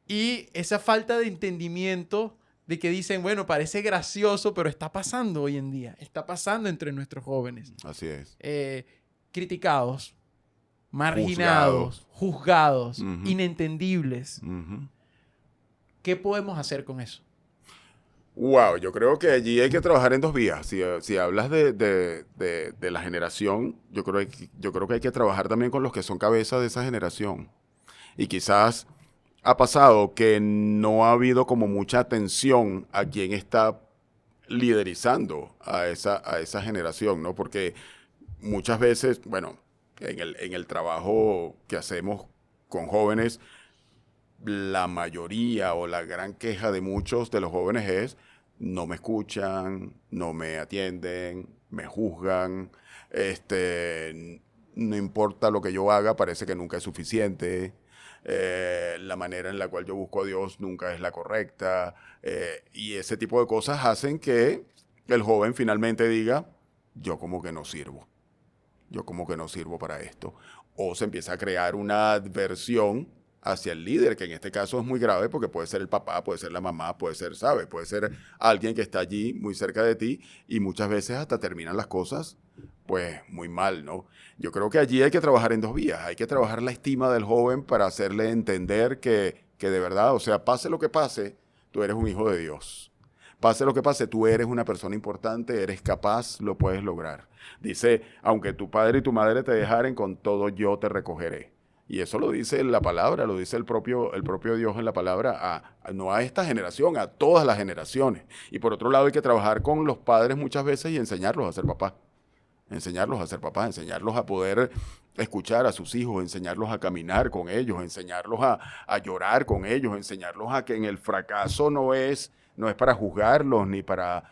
Y esa falta de entendimiento de que dicen, bueno, parece gracioso, pero está pasando hoy en día. Está pasando entre nuestros jóvenes. Así es. Criticados, marginados, juzgados, Ujú. inentendibles. Ujú. ¿Qué podemos hacer con eso? Wow, yo creo que allí hay que trabajar en dos vías. Si hablas de la generación, yo creo que hay que trabajar también con los que son cabezas de esa generación. Y quizás ha pasado que no ha habido como mucha atención a quien está liderizando a esa generación, ¿no? Porque muchas veces, bueno, en el trabajo que hacemos con jóvenes, la mayoría o la gran queja de muchos de los jóvenes es: no me escuchan, no me atienden, me juzgan, no importa lo que yo haga, parece que nunca es suficiente, la manera en la cual yo busco a Dios nunca es la correcta, y ese tipo de cosas hacen que el joven finalmente diga: yo como que no sirvo. Yo como que no sirvo para esto. O se empieza a crear una adversión hacia el líder, que en este caso es muy grave porque puede ser el papá, puede ser la mamá, puede ser, ¿sabes? Puede ser alguien que está allí muy cerca de ti y muchas veces hasta terminan las cosas pues muy mal, ¿no? Yo creo que allí hay que trabajar en dos vías. Hay que trabajar la estima del joven para hacerle entender que de verdad, o sea, pase lo que pase, tú eres un hijo de Dios. Pase lo que pase, tú eres una persona importante, eres capaz, lo puedes lograr. Dice, aunque tu padre y tu madre te dejaren, con todo yo te recogeré. Y eso lo dice la palabra, lo dice el propio Dios en la palabra, no a esta generación, a todas las generaciones. Y por otro lado hay que trabajar con los padres muchas veces y enseñarlos a ser papás. Enseñarlos a ser papás, enseñarlos a poder escuchar a sus hijos, enseñarlos a caminar con ellos, enseñarlos a llorar con ellos, enseñarlos a que en el fracaso no es para juzgarlos ni para,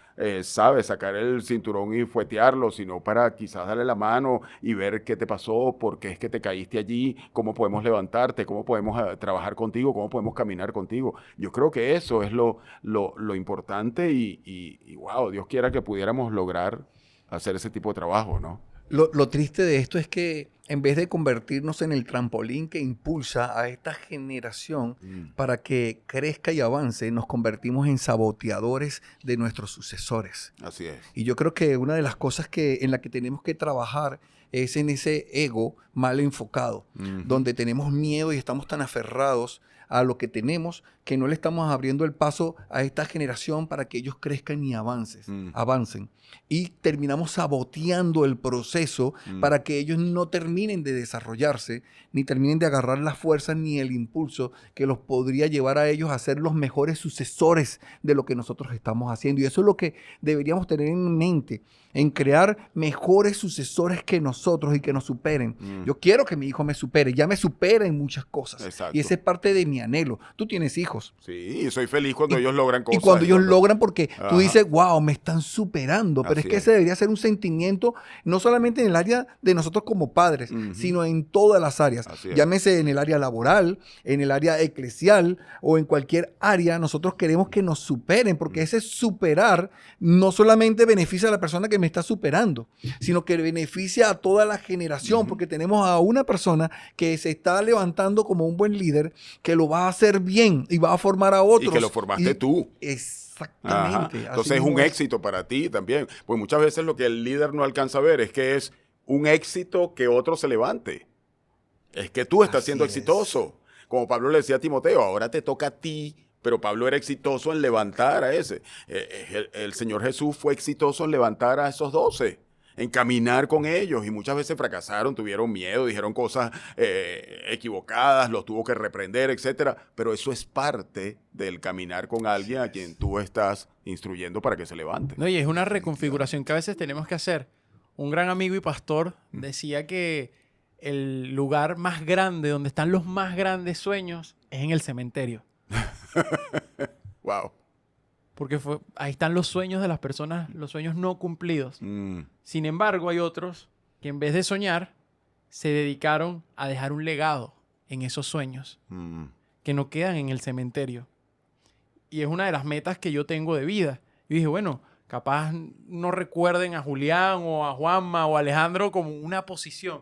¿sabes?, sacar el cinturón y fuetearlos, sino para quizás darle la mano y ver qué te pasó, por qué es que te caíste allí, cómo podemos levantarte, cómo podemos trabajar contigo, cómo podemos caminar contigo. Yo creo que eso es lo importante y wow, Dios quiera que pudiéramos lograr hacer ese tipo de trabajo, ¿no? Lo triste de esto es que en vez de convertirnos en el trampolín que impulsa a esta generación para que crezca y avance, nos convertimos en saboteadores de nuestros sucesores. Así es. Y yo creo que una de las cosas en la que tenemos que trabajar es en ese ego mal enfocado, donde tenemos miedo y estamos tan aferrados a lo que tenemos, que no le estamos abriendo el paso a esta generación para que ellos crezcan y avancen. Y terminamos saboteando el proceso para que ellos no terminen de desarrollarse, ni terminen de agarrar las fuerzas ni el impulso que los podría llevar a ellos a ser los mejores sucesores de lo que nosotros estamos haciendo. Y eso es lo que deberíamos tener en mente, en crear mejores sucesores que nosotros y que nos superen. Yo quiero que mi hijo me supere, ya me supera en muchas cosas. Exacto. Y esa es parte de mi anhelo. Tú tienes hijos. Sí, y soy feliz cuando ellos logran cosas. Y cuando ellos logran, porque Ajá. tú dices, wow, me están superando. Pero Así es que es. ese debería ser un sentimiento, no solamente en el área de nosotros como padres, sino en todas las áreas. Así es. Llámese en el área laboral, en el área eclesial o en cualquier área, nosotros queremos que nos superen, porque ese superar no solamente beneficia a la persona que me está superando, sino que beneficia a toda la generación, porque tenemos a una persona que se está levantando como un buen líder, que lo va a hacer bien y va a formar a otros. Y que lo formaste tú. Exactamente. Ajá. Entonces es un éxito para ti también. Pues muchas veces lo que el líder no alcanza a ver es que es un éxito que otro se levante. Es que tú estás siendo exitoso. Como Pablo le decía a Timoteo, ahora te toca a ti. Pero Pablo era exitoso en levantar a ese. El Señor Jesús fue exitoso en levantar a esos 12, en caminar con ellos. Y muchas veces fracasaron, tuvieron miedo, dijeron cosas equivocadas, los tuvo que reprender, etc. Pero eso es parte del caminar con alguien a quien tú estás instruyendo para que se levante. No, y es una reconfiguración que a veces tenemos que hacer. Un gran amigo y pastor decía que el lugar más grande, donde están los más grandes sueños, es en el cementerio. Wow. Porque ahí están los sueños de las personas, los sueños no cumplidos. Sin embargo, hay otros que en vez de soñar, se dedicaron a dejar un legado en esos sueños que no quedan en el cementerio. Y es una de las metas que yo tengo de vida. Yo dije, bueno, capaz no recuerden a Julián o a Juanma o a Alejandro como una posición,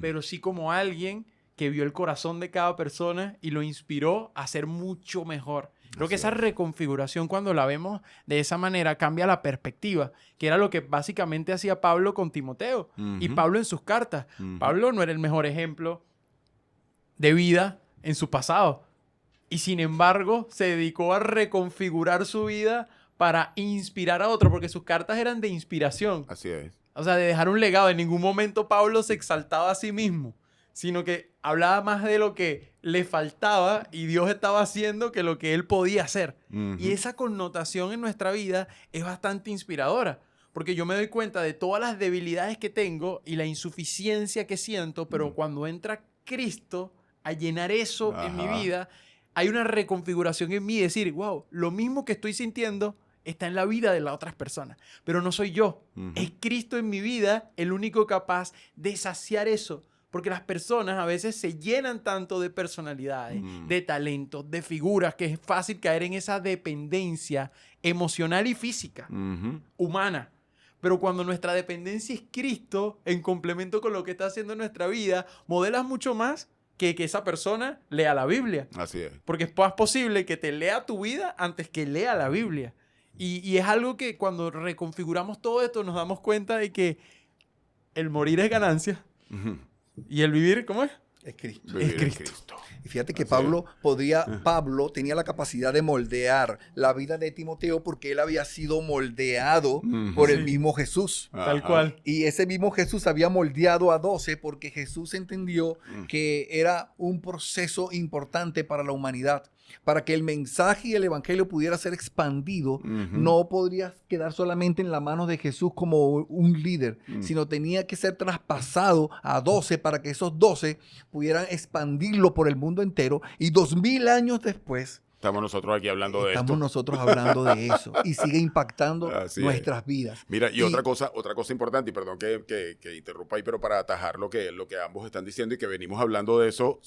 pero sí como alguien que vio el corazón de cada persona y lo inspiró a ser mucho mejor. Creo que esa reconfiguración, cuando la vemos de esa manera, cambia la perspectiva, que era lo que básicamente hacía Pablo con Timoteo. Y Pablo en sus cartas. Pablo no era el mejor ejemplo de vida en su pasado. Y sin embargo, se dedicó a reconfigurar su vida para inspirar a otro, porque sus cartas eran de inspiración. Así es. O sea, de dejar un legado. En ningún momento Pablo se exaltaba a sí mismo, sino que hablaba más de lo que le faltaba y Dios estaba haciendo que lo que él podía hacer. Y esa connotación en nuestra vida es bastante inspiradora, porque yo me doy cuenta de todas las debilidades que tengo y la insuficiencia que siento, pero cuando entra Cristo a llenar eso en mi vida, hay una reconfiguración en mí, decir, wow, lo mismo que estoy sintiendo está en la vida de las otras personas, pero no soy yo. Es Cristo en mi vida el único capaz de saciar eso. Porque las personas a veces se llenan tanto de personalidades, de talentos, de figuras, que es fácil caer en esa dependencia emocional y física, humana. Pero cuando nuestra dependencia es Cristo, en complemento con lo que está haciendo en nuestra vida, modelas mucho más que esa persona lea la Biblia. Así es. Porque es más posible que te lea tu vida antes que lea la Biblia. Y es algo que cuando reconfiguramos todo esto nos damos cuenta de que el morir es ganancia. ¿Y el vivir cómo es? Es Cristo. Vivir Es en Cristo. Y fíjate que Pablo tenía la capacidad de moldear la vida de Timoteo porque él había sido moldeado por el mismo Jesús. Tal cual. Y ese mismo Jesús había moldeado a 12 porque Jesús entendió que era un proceso importante para la humanidad. Para que el mensaje y el evangelio pudiera ser expandido, no podría quedar solamente en la mano de Jesús como un líder, sino tenía que ser traspasado a 12 para que esos 12 pudieran expandirlo por el mundo entero. Y 2000 años después, estamos nosotros aquí hablando de esto. estamos nosotros hablando de eso y sigue impactando Así nuestras vidas. Mira, y otra cosa importante, y perdón que interrumpa ahí, pero para atajar lo que ambos están diciendo y que venimos hablando de eso,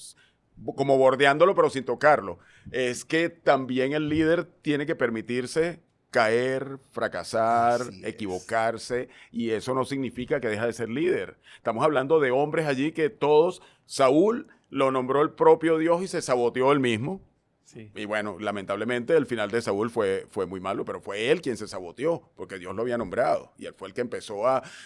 como bordeándolo pero sin tocarlo, es que también el líder tiene que permitirse caer, fracasar, equivocarse, y eso no significa que deja de ser líder. Estamos hablando de hombres allí que todos, Saúl lo nombró el propio Dios y se saboteó él mismo. Sí. Y bueno, lamentablemente el final de Saúl fue muy malo, pero fue él quien se saboteó, porque Dios lo había nombrado. Y él fue el que empezó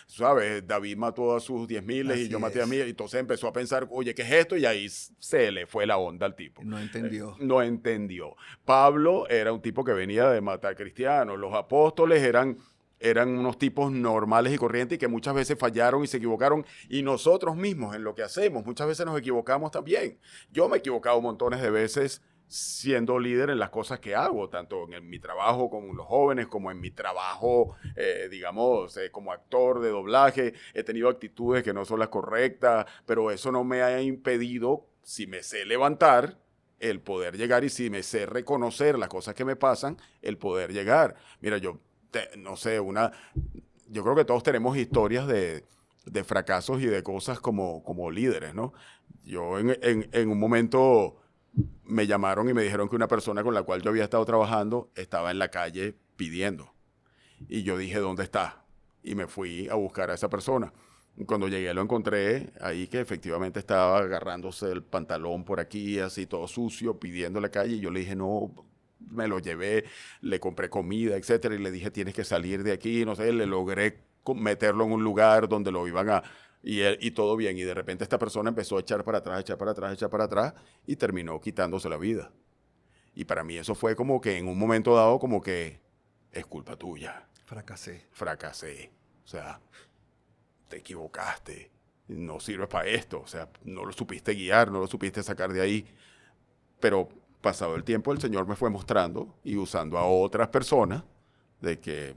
¿sabes? David mató a sus 10.000 y Así yo maté a es. mí. Y entonces empezó a pensar, oye, ¿qué es esto? Y ahí se le fue la onda al tipo. No entendió. No entendió. Pablo era un tipo que venía de matar cristianos. Los apóstoles eran unos tipos normales y corrientes y que muchas veces fallaron y se equivocaron. Y nosotros mismos en lo que hacemos, muchas veces nos equivocamos también. Yo me he equivocado montones de veces siendo líder en las cosas que hago, tanto en mi trabajo con los jóvenes, como en mi trabajo, digamos, como actor de doblaje. He tenido actitudes que no son las correctas, pero eso no me ha impedido, si me sé levantar, el poder llegar, y si me sé reconocer las cosas que me pasan, el poder llegar. Mira, no sé, yo creo que todos tenemos historias de fracasos y de cosas como líderes, ¿no? Yo en un momento me llamaron y me dijeron que una persona con la cual yo había estado trabajando estaba en la calle pidiendo. Y yo dije, ¿dónde está? Y me fui a buscar a esa persona. Cuando llegué lo encontré ahí, que efectivamente estaba agarrándose el pantalón por aquí, así todo sucio, pidiendo en la calle. Y yo le dije, no, me lo llevé, le compré comida, etcétera. Y le dije, tienes que salir de aquí. No sé, le logré meterlo en un lugar donde lo iban a... Y todo bien. Y de repente esta persona empezó a echar para atrás, y terminó quitándose la vida. Y para mí eso fue como que en un momento dado, como que es culpa tuya. Fracasé. O sea, te equivocaste. No sirves para esto. O sea, no lo supiste guiar, no lo supiste sacar de ahí. Pero pasado el tiempo, el Señor me fue mostrando y usando a otras personas de que...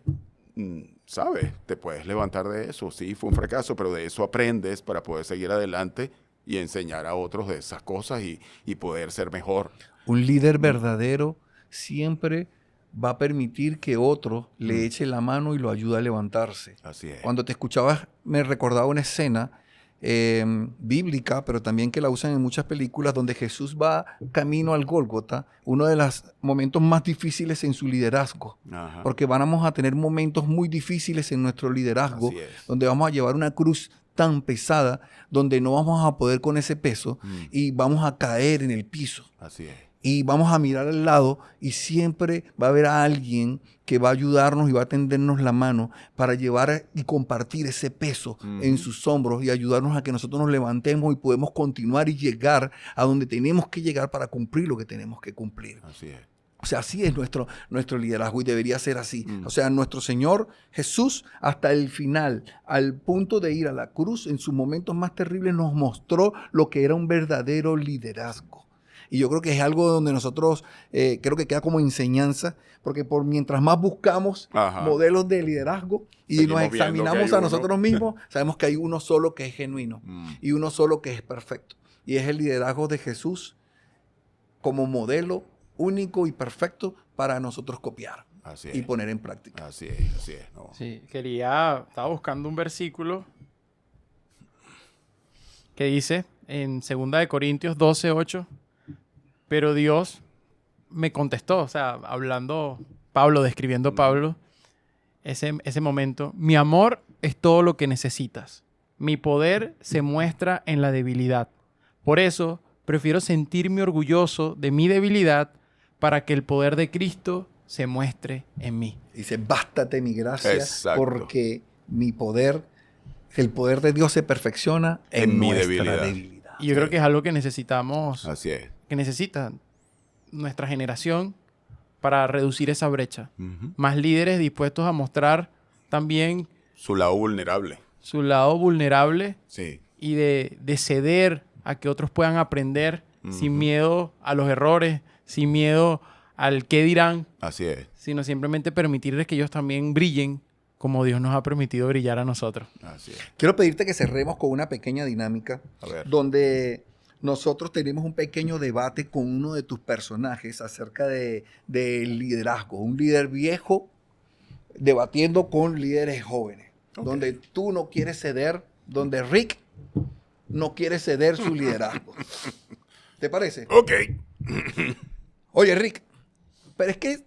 ¿sabes? Te puedes levantar de eso. Sí, fue un fracaso, pero de eso aprendes para poder seguir adelante y enseñar a otros de esas cosas y poder ser mejor. Un líder verdadero siempre va a permitir que otro le eche la mano y lo ayude a levantarse. Así es. Cuando te escuchabas, me recordaba una escena bíblica, pero también que la usan en muchas películas, donde Jesús va camino al Gólgota, uno de los momentos más difíciles en su liderazgo. Ajá. Porque vamos a tener momentos muy difíciles en nuestro liderazgo, Así es. donde vamos a llevar una cruz tan pesada, donde no vamos a poder con ese peso y vamos a caer en el piso. Así es. Y vamos a mirar al lado y siempre va a haber a alguien que va a ayudarnos y va a tendernos la mano para llevar y compartir ese peso en sus hombros y ayudarnos a que nosotros nos levantemos y podemos continuar y llegar a donde tenemos que llegar para cumplir lo que tenemos que cumplir. Así es. O sea, así es nuestro liderazgo y debería ser así. O sea, nuestro Señor Jesús hasta el final, al punto de ir a la cruz, en sus momentos más terribles nos mostró lo que era un verdadero liderazgo. Y yo creo que es algo donde nosotros creo que queda como enseñanza, porque mientras más buscamos modelos de liderazgo y seguimos nos examinamos a nosotros mismos, sabemos que hay uno solo que es genuino y uno solo que es perfecto. Y es el liderazgo de Jesús como modelo único y perfecto para nosotros copiar y poner en práctica. Así es. No. Sí, estaba buscando un versículo que dice en 2 de Corintios 12:8, pero Dios me contestó, o sea, hablando Pablo, describiendo Pablo, ese momento, mi amor es todo lo que necesitas. Mi poder se muestra en la debilidad. Por eso, prefiero sentirme orgulloso de mi debilidad para que el poder de Cristo se muestre en mí. Dice, bástate mi gracia, Exacto. porque el poder de Dios se perfecciona en mi nuestra debilidad. Y yo creo que es algo que necesitamos, Así es. que necesita nuestra generación para reducir esa brecha. Más líderes dispuestos a mostrar también Su lado vulnerable. su lado vulnerable Sí. y de ceder a que otros puedan aprender sin miedo a los errores, sin miedo al qué dirán, Así es. sino simplemente permitirles que ellos también brillen como Dios nos ha permitido brillar a nosotros. Así es. Quiero pedirte que cerremos con una pequeña dinámica A ver. donde nosotros tenemos un pequeño debate con uno de tus personajes acerca del liderazgo. Un líder viejo debatiendo con líderes jóvenes. Donde tú no quieres ceder, donde Rick no quiere ceder su liderazgo. ¿Te parece? Ok. Oye, Rick, pero es que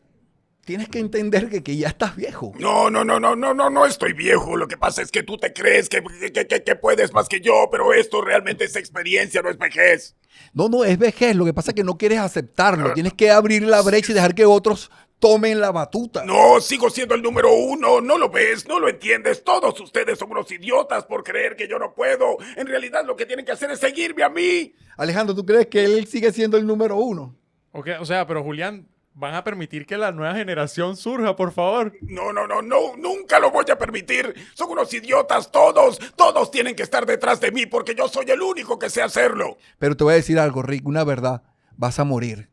tienes que entender que ya estás viejo. No estoy viejo. Lo que pasa es que tú te crees que puedes más que yo, pero esto realmente es experiencia, no es vejez. No, es vejez. Lo que pasa es que no quieres aceptarlo. Tienes que abrir la brecha y dejar que otros tomen la batuta. No, sigo siendo el número 1. No lo ves, no lo entiendes. Todos ustedes son unos idiotas por creer que yo no puedo. En realidad lo que tienen que hacer es seguirme a mí. Alejandro, ¿tú crees que él sigue siendo el número 1? Okay, o sea, pero Julián, ¿van a permitir que la nueva generación surja, por favor? No, nunca lo voy a permitir. Son unos idiotas todos. Todos tienen que estar detrás de mí porque yo soy el único que sé hacerlo. Pero te voy a decir algo, Rick, una verdad. Vas a morir.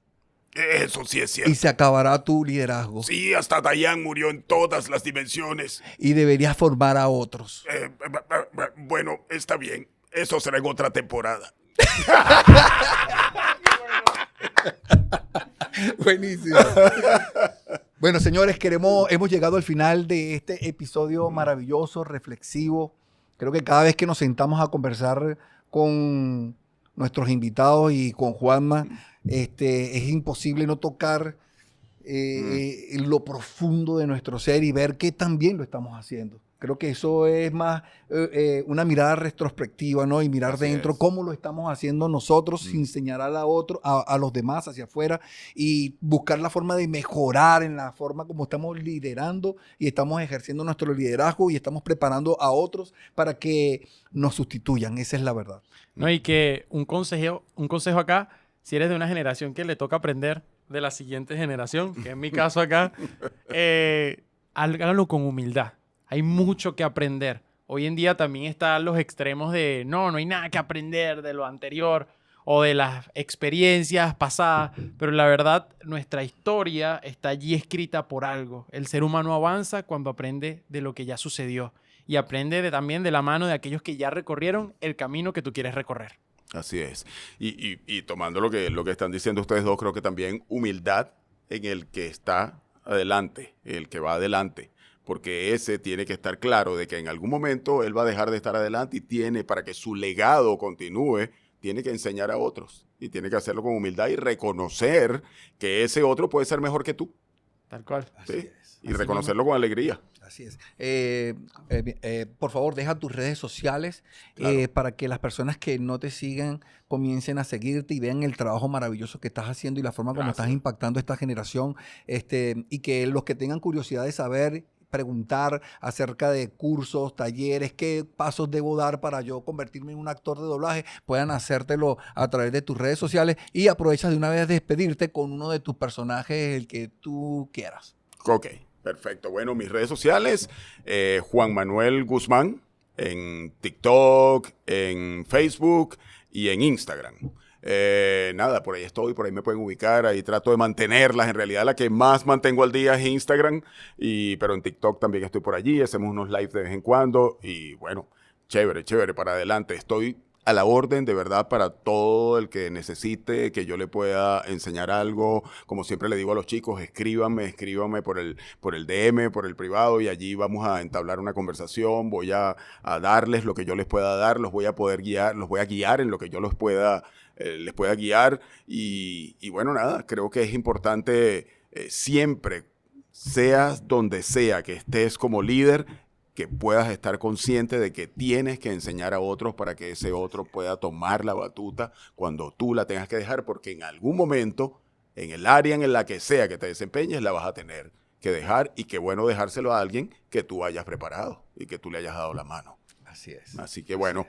Eso sí es cierto. Y se acabará tu liderazgo. Sí, hasta Dayan murió en todas las dimensiones. Y deberías formar a otros. Bueno, está bien. Eso será en otra temporada. Buenísimo. Bueno, señores, hemos llegado al final de este episodio maravilloso, reflexivo. Creo que cada vez que nos sentamos a conversar con nuestros invitados y con Juanma, es imposible no tocar lo profundo de nuestro ser y ver que también lo estamos haciendo. Creo que eso es más una mirada retrospectiva, ¿no? Y mirar Así dentro es. cómo lo estamos haciendo nosotros sin señalar a los demás hacia afuera y buscar la forma de mejorar en la forma como estamos liderando y estamos ejerciendo nuestro liderazgo y estamos preparando a otros para que nos sustituyan. Esa es la verdad. No, y que un consejo acá, si eres de una generación que le toca aprender de la siguiente generación, que en mi caso acá, hágalo con humildad. Hay mucho que aprender. Hoy en día también están los extremos de no hay nada que aprender de lo anterior o de las experiencias pasadas, pero la verdad, nuestra historia está allí escrita por algo. El ser humano avanza cuando aprende de lo que ya sucedió y aprende también de la mano de aquellos que ya recorrieron el camino que tú quieres recorrer. Así es. Y tomando lo que están diciendo ustedes dos, creo que también humildad en el que está adelante, el que va adelante. Porque ese tiene que estar claro de que en algún momento él va a dejar de estar adelante y tiene, para que su legado continúe, tiene que enseñar a otros. Y tiene que hacerlo con humildad y reconocer que ese otro puede ser mejor que tú. Tal cual. ¿Sí? Y reconocerlo con alegría. Así es. Por favor, deja tus redes sociales Claro. para que las personas que no te sigan comiencen a seguirte y vean el trabajo maravilloso que estás haciendo y la forma como Gracias. estás impactando a esta generación. Y que los que tengan curiosidad de saber, preguntar acerca de cursos, talleres, qué pasos debo dar para yo convertirme en un actor de doblaje, puedan hacértelo a través de tus redes sociales y aprovechas de una vez despedirte con uno de tus personajes, el que tú quieras. Ok, perfecto. Bueno, mis redes sociales, Juan Manuel Guzmán, en TikTok, en Facebook y en Instagram. Nada, por ahí estoy, por ahí me pueden ubicar, ahí trato de mantenerlas. En realidad la que más mantengo al día es Instagram, pero en TikTok también estoy por allí, hacemos unos lives de vez en cuando y bueno, chévere, para adelante. Estoy a la orden, de verdad, para todo el que necesite que yo le pueda enseñar algo. Como siempre le digo a los chicos, escríbanme por el DM, por el privado, y allí vamos a entablar una conversación. Voy a darles lo que yo les pueda dar, los voy a poder guiar, los voy a guiar en lo que yo les pueda guiar. Y bueno, nada, creo que es importante siempre, seas donde sea que estés como líder, que puedas estar consciente de que tienes que enseñar a otros para que ese otro pueda tomar la batuta cuando tú la tengas que dejar, porque en algún momento, en el área en la que sea que te desempeñes, la vas a tener que dejar, y qué bueno dejárselo a alguien que tú hayas preparado y que tú le hayas dado la mano. Así es. Así que bueno,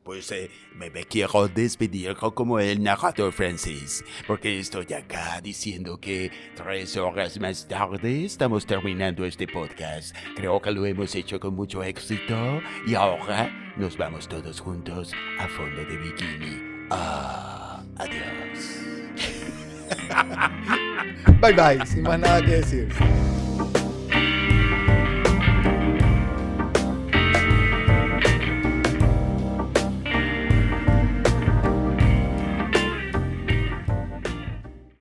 pues me quiero despedir como el narrador francés, porque estoy acá diciendo que 3 horas más tarde estamos terminando este podcast. Creo que lo hemos hecho con mucho éxito y ahora nos vamos todos juntos a fondo de bikini. Adiós. Bye bye, sin más nada que decir.